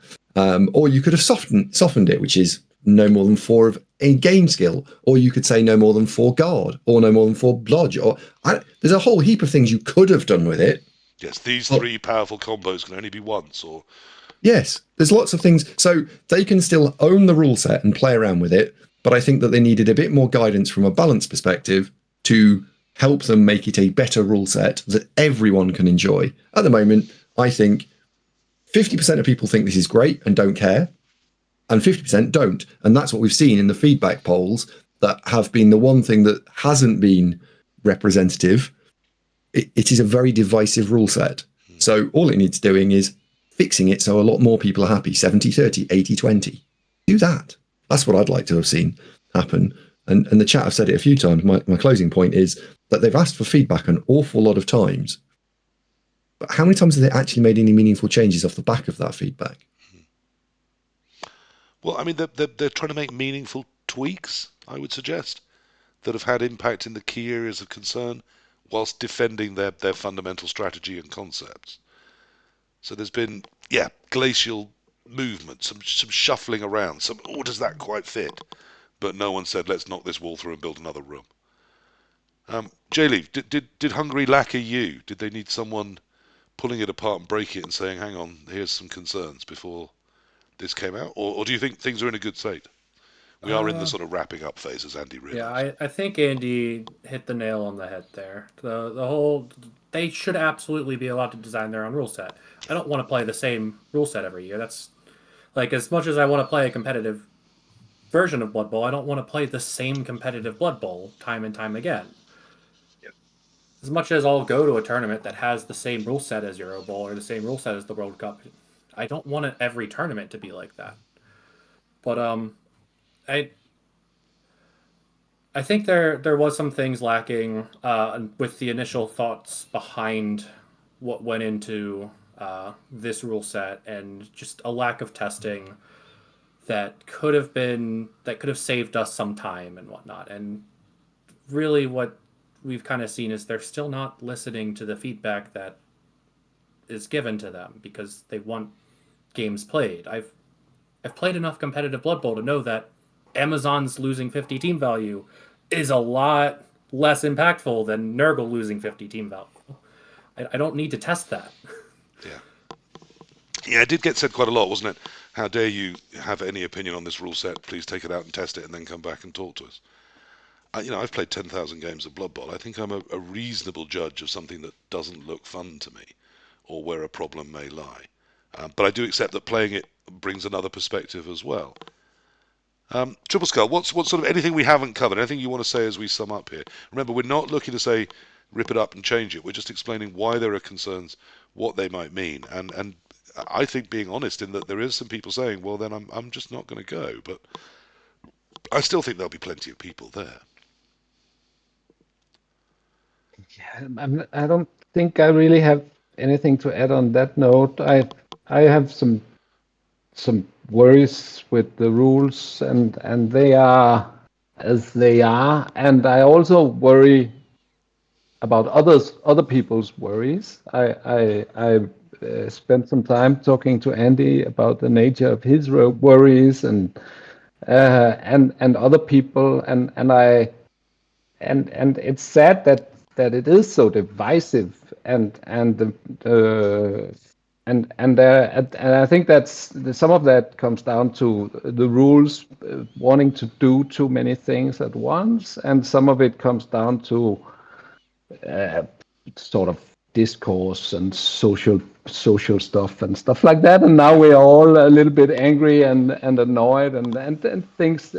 Or you could have softened it, which is no more than 4 of a game skill. Or you could say no more than 4 guard, or no more than 4 blodge. There's a whole heap of things you could have done with it. Yes, these 3 powerful combos can only be once. Or yes, there's lots of things. So they can still own the rule set and play around with it. But I think that they needed a bit more guidance from a balance perspective to help them make it a better rule set that everyone can enjoy. At the moment, I think 50% of people think this is great and don't care, and 50% don't. And that's what we've seen in the feedback polls that have been the one thing that hasn't been representative. It is a very divisive rule set. So all it needs doing is fixing it so a lot more people are happy. 70-30, 80-20. Do that. That's what I'd like to have seen happen. And the chat, I've said it a few times, my closing point is that they've asked for feedback an awful lot of times. But how many times have they actually made any meaningful changes off the back of that feedback? Well, I mean, they're trying to make meaningful tweaks, I would suggest, that have had impact in the key areas of concern whilst defending their fundamental strategy and concepts. So there's been, glacial movement, some shuffling around, does that quite fit? But no one said, let's knock this wall through and build another room. JLeav, did Hungary lack a U? Did they need someone pulling it apart and breaking it and saying, hang on, here's some concerns before this came out? Or do you think things are in a good state? We are in the sort of wrapping up phase, as Andy realized. Yeah, I think Andy hit the nail on the head there. The whole, they should absolutely be allowed to design their own rule set. I don't want to play the same rule set every year. That's like, as much as I want to play a competitive version of Blood Bowl, I don't want to play the same competitive Blood Bowl time and time again. Yep. As much as I'll go to a tournament that has the same rule set as Eurobowl or the same rule set as the World Cup, I don't want every tournament to be like that. But I think there was some things lacking with the initial thoughts behind what went into this rule set, and just a lack of testing that could have saved us some time and whatnot. And really, what we've kind of seen is they're still not listening to the feedback that is given to them because they want games played. I've played enough competitive Blood Bowl to know that Amazon's losing 50 team value is a lot less impactful than Nurgle losing 50 team value. I don't need to test that. Yeah. Yeah, it did get said quite a lot, wasn't it? How dare you have any opinion on this rule set? Please take it out and test it and then come back and talk to us. I've played 10,000 games of Blood Bowl. I think I'm a reasonable judge of something that doesn't look fun to me or where a problem may lie. But I do accept that playing it brings another perspective as well. Tripleskull, what's sort of anything we haven't covered? Anything you want to say as we sum up here? Remember, we're not looking to say rip it up and change it. We're just explaining why there are concerns, what they might mean, and I think being honest in that there is some people saying, well, then I'm just not going to go. But I still think there'll be plenty of people there. Yeah, I don't think I really have anything to add on that note. I have some worries with the rules, and they are as they are, and I also worry about other people's worries. I spent some time talking to Andy about the nature of his worries and other people, and it's sad that it is so divisive, and I think some of that comes down to the rules wanting to do too many things at once, and some of it comes down to sort of discourse and social stuff and stuff like that. And now we're all a little bit angry and annoyed and things.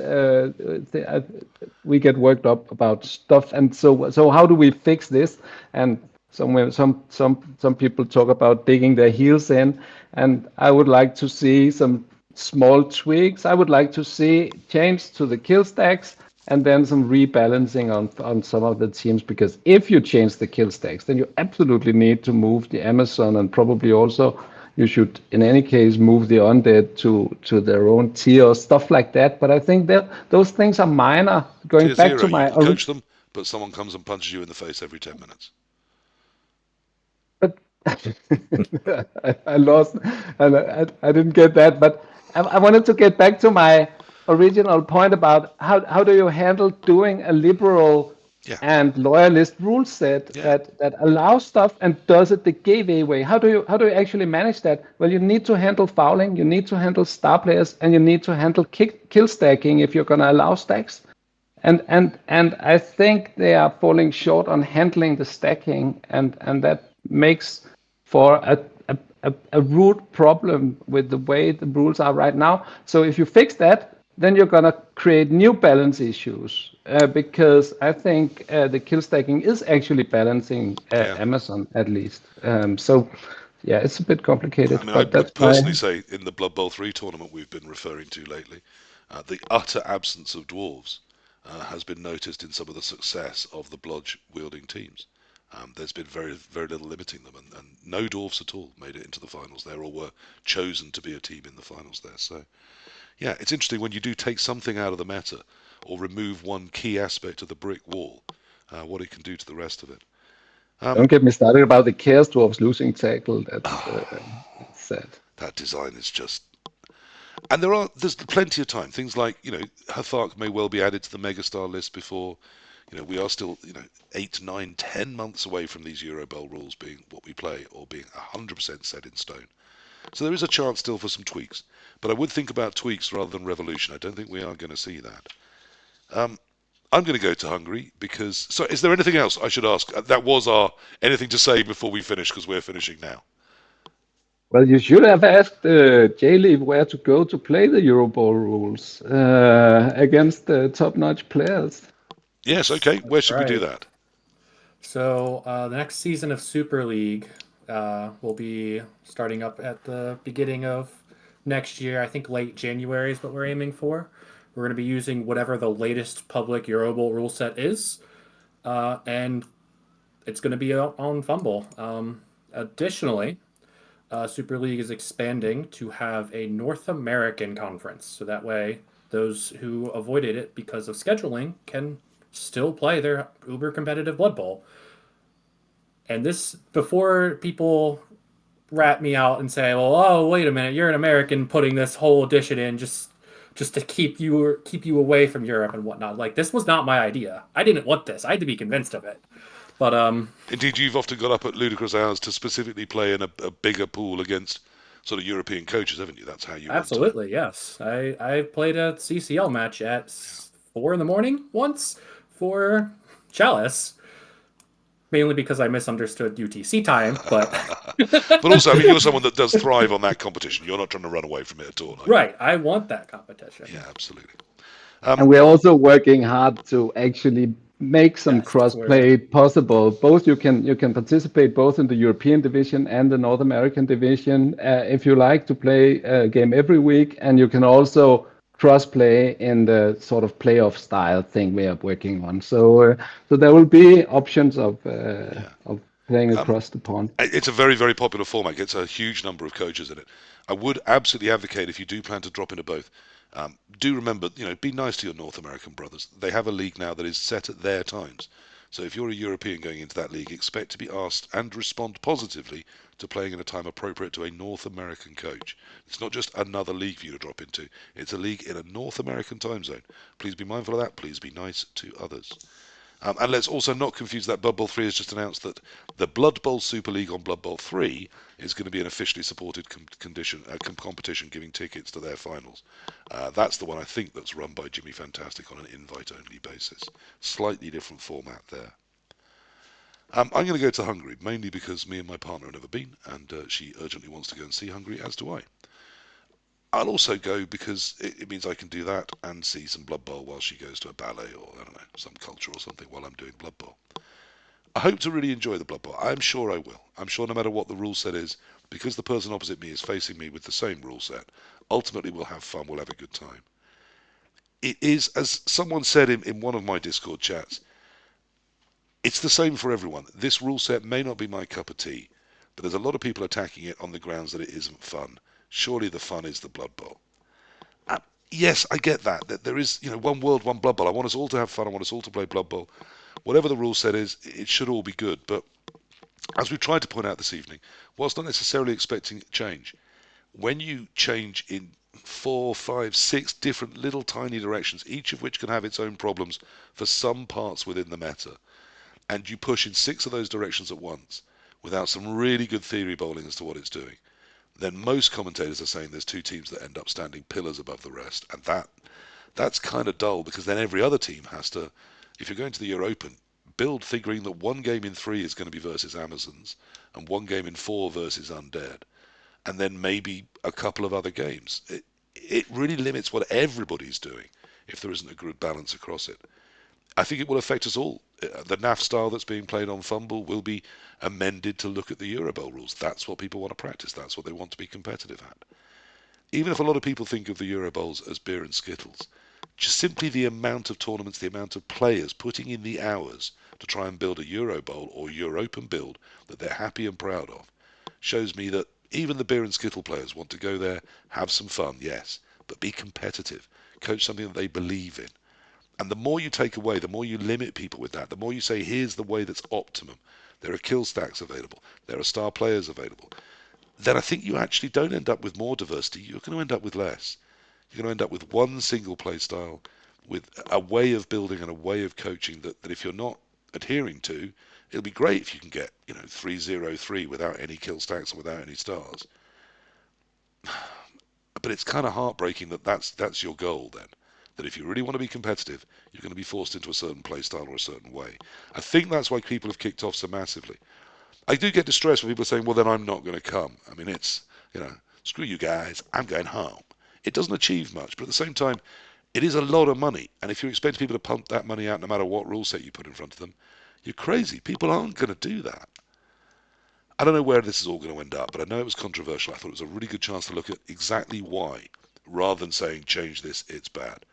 We get worked up about stuff. And so how do we fix this? And some people talk about digging their heels in, and I would like to see some small tweaks. I would like to see change to the kill stacks, and then some rebalancing on some of the teams, because if you change the kill stacks, then you absolutely need to move the Amazon, and probably also you should, in any case, move the undead to their own tier or stuff like that. But I think that those things are minor. Going Tier back zero, to my you can coach them, but someone comes and punches you in the face every 10 minutes. but I lost. I didn't get that, but I wanted to get back to my original point about how do you handle doing a liberal Yeah. and loyalist rule set Yeah. that allows stuff and does it the gateway way? How do you actually manage that? Well, you need to handle fouling, you need to handle star players, and you need to handle kill stacking if you're going to allow stacks. And I think they are falling short on handling the stacking, and that makes for a root problem with the way the rules are right now. So if you fix that, then you're gonna create new balance issues, because I think the kill stacking is actually balancing Amazon at least. So yeah, it's a bit complicated. I mean, I But that's would personally say in the Blood Bowl 3 tournament we've been referring to lately, the utter absence of dwarves has been noticed in some of the success of the blodge wielding teams. There's been very, very little limiting them, and no dwarves at all made it into the finals there, or were chosen to be a team in the finals there. So, yeah, it's interesting when you do take something out of the meta, or remove one key aspect of the brick wall, what it can do to the rest of it. don't get me started about the Chaos Dwarves losing tackle. That's sad. That design is just. And there's plenty of time. Things like, Hathark may well be added to the megastar list before, we are still, 8, 9, 10 months away from these Eurobowl rules being what we play, or being 100% set in stone. So there is a chance still for some tweaks. But I would think about tweaks rather than revolution. I don't think we are going to see that. I'm going to go to Hungary because. So, is there anything else I should ask? That was our anything to say before we finish, because we're finishing now. Well, you should have asked JLeav where to go to play the Eurobowl rules against the top-notch players. Yes, okay. Where should we do that? So the next season of Super League will be starting up at the beginning of next year. I think late January is what we're aiming for. We're going to be using whatever the latest public Eurobowl rule set is, and it's going to be on Fumble. Additionally, Super League is expanding to have a North American conference, so that way those who avoided it because of scheduling can still play their uber competitive Blood Bowl. And this, before people rat me out and say, "Well, oh, wait a minute, you're an American putting this whole edition in just to keep you away from Europe and whatnot." Like, this was not my idea. I didn't want this. I had to be convinced of it. But Indeed, you've often got up at ludicrous hours to specifically play in a bigger pool against sort of European coaches, haven't you? That's how you absolutely, yes. I played a CCL match at 4 in the morning once for Chalice. Mainly because I misunderstood UTC time, but But also, I mean, you're someone that does thrive on that competition. You're not trying to run away from it at all. Right, I want that competition. Yeah, absolutely. And we're also working hard to actually make some cross-play possible. Both you can participate both in the European division and the North American division if you like to play a game every week, and you can also cross-play in the sort of playoff style thing we are working on. So there will be options of playing across the pond. It's a very, very popular format. Gets a huge number of coaches in it. I would absolutely advocate, if you do plan to drop into both, do remember, be nice to your North American brothers. They have a league now that is set at their times. So if you're a European going into that league, expect to be asked and respond positively to playing in a time appropriate to a North American coach. It's not just another league for you to drop into. It's a league in a North American time zone. Please be mindful of that. Please be nice to others. And let's also not confuse that. Blood Bowl 3 has just announced that the Blood Bowl Super League on Blood Bowl 3 is going to be an officially supported competition, giving tickets to their finals. That's the one I think that's run by Jimmy Fantastic on an invite-only basis. Slightly different format there. I'm going to go to Hungary, mainly because me and my partner have never been, and she urgently wants to go and see Hungary, as do I. I'll also go because it means I can do that and see some Blood Bowl while she goes to a ballet or, I don't know, some culture or something while I'm doing Blood Bowl. I hope to really enjoy the Blood Bowl. I'm sure I will. I'm sure no matter what the rule set is, because the person opposite me is facing me with the same rule set, ultimately we'll have fun, we'll have a good time. It is, as someone said in one of my Discord chats, it's the same for everyone. This rule set may not be my cup of tea, but there's a lot of people attacking it on the grounds that it isn't fun. Surely the fun is the Blood Bowl. Yes, I get that there is, one world, one Blood Bowl. I want us all to have fun. I want us all to play Blood Bowl. Whatever the rule set is, it should all be good. But as we've tried to point out this evening, whilst not necessarily expecting change, when you change in 4, 5, 6 different little tiny directions, each of which can have its own problems for some parts within the meta, and you push in 6 of those directions at once without some really good theory bowling as to what it's doing, then most commentators are saying there's 2 teams that end up standing pillars above the rest, and that's kind of dull, because then every other team has to, if you're going to the Euro Open, build figuring that 1 game in 3 is going to be versus Amazons, and 1 game in 4 versus Undead, and then maybe a couple of other games. It really limits what everybody's doing if there isn't a good balance across it. I think it will affect us all. The NAF style that's being played on Fumble will be amended to look at the Eurobowl rules. That's what people want to practice. That's what they want to be competitive at. Even if a lot of people think of the Eurobowls as beer and skittles, just simply the amount of tournaments, the amount of players putting in the hours to try and build a Eurobowl or Europen build that they're happy and proud of, shows me that even the beer and skittle players want to go there, have some fun, yes, but be competitive, coach something that they believe in. And the more you take away, the more you limit people with that, the more you say, here's the way that's optimum. There are kill stacks available. There are star players available. Then I think you actually don't end up with more diversity. You're going to end up with less. You're going to end up with one single play style, with a way of building and a way of coaching that if you're not adhering to, it'll be great if you can get, 3-0-3 without any kill stacks and without any stars. But it's kind of heartbreaking that that's your goal then. That if you really want to be competitive, you're going to be forced into a certain play style or a certain way. I think that's why people have kicked off so massively. I do get distressed when people are saying, well, then I'm not going to come. I mean, it's, screw you guys, I'm going home. It doesn't achieve much, but at the same time, it is a lot of money. And if you expect people to pump that money out no matter what rule set you put in front of them, you're crazy. People aren't going to do that. I don't know where this is all going to end up, but I know it was controversial. I thought it was a really good chance to look at exactly why, rather than saying, change this, it's bad.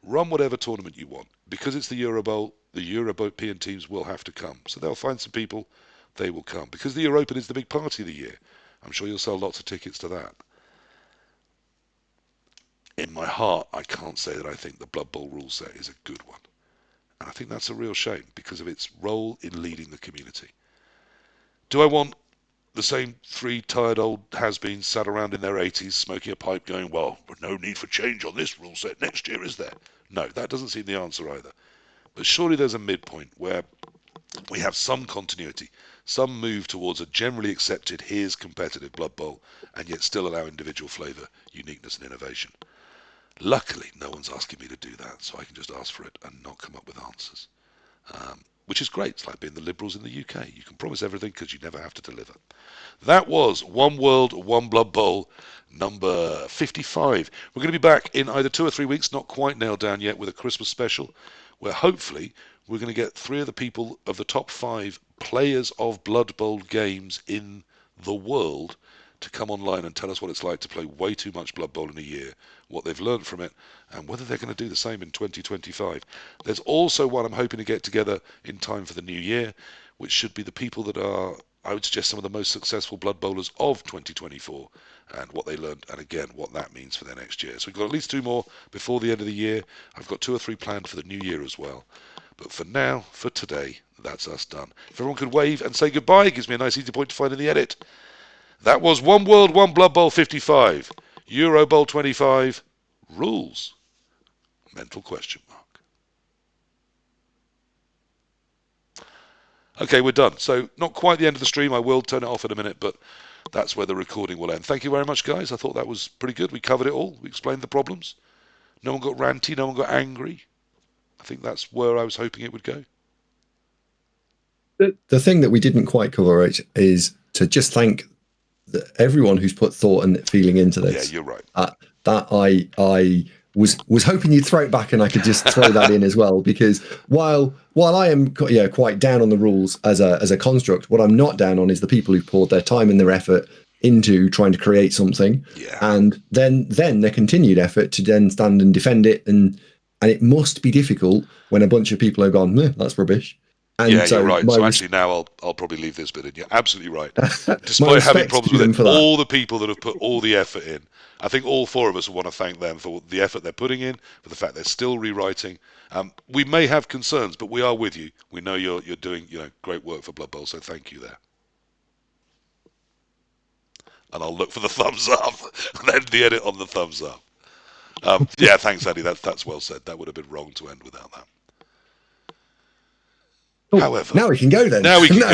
Run whatever tournament you want. Because it's the Eurobowl, the European teams will have to come. So they'll find some people, they will come. Because the European is the big party of the year. I'm sure you'll sell lots of tickets to that. In my heart, I can't say that I think the Blood Bowl rule set is a good one. And I think that's a real shame because of its role in leading the community. Do I want the same three tired old has-beens sat around in their 80s smoking a pipe going, well, no need for change on this rule set next year, is there? No, that doesn't seem the answer either. But surely there's a midpoint where we have some continuity, some move towards a generally accepted here's competitive Blood Bowl, and yet still allow individual flavour, uniqueness and innovation. Luckily, no one's asking me to do that, so I can just ask for it and not come up with answers. Which is great. It's like being the Liberals in the UK. You can promise everything because you never have to deliver. That was One World, One Blood Bowl, number 55. We're going to be back in either 2 or 3 weeks, not quite nailed down yet, with a Christmas special, where hopefully we're going to get 3 of the people of the top 5 players of Blood Bowl games in the world to come online and tell us what it's like to play way too much Blood Bowl in a year, what they've learned from it, and whether they're going to do the same in 2025. There's also one I'm hoping to get together in time for the new year, which should be the people that are, I would suggest, some of the most successful Blood Bowlers of 2024, and what they learned, and again, what that means for their next year. So we've got at least 2 more before the end of the year. I've got 2 or 3 planned for the new year as well. But for now, for today, that's us done. If everyone could wave and say goodbye, it gives me a nice easy point to find in the edit. That was One World, One Blood Bowl 55, Euro Bowl 25, rules, mental question mark. Okay, we're done. So not quite the end of the stream. I will turn it off in a minute, but that's where the recording will end. Thank you very much, guys. I thought that was pretty good. We covered it all. We explained the problems. No one got ranty. No one got angry. I think that's where I was hoping it would go. The thing that we didn't quite cover, Rich, is to just thank everyone who's put thought and feeling into this. Yeah, you're right. That I was hoping you'd throw it back and I could just throw that in as well, because while I am quite down on the rules as a construct, what I'm not down on is the people who've poured their time and their effort into trying to create something, and then their continued effort to then stand and defend it, and it must be difficult when a bunch of people have gone, that's rubbish. And yeah, you're right. So actually now I'll probably leave this bit in. You're absolutely right. Despite having problems with it, all the people that have put all the effort in, I think all 4 of us want to thank them for the effort they're putting in, for the fact they're still rewriting. We may have concerns, but we are with you. We know you're doing great work for Blood Bowl, so thank you there. And I'll look for the thumbs up, and then the edit on the thumbs up. Yeah, thanks, Andy. That's well said. That would have been wrong to end without that. However, now we can go then. Now we can go.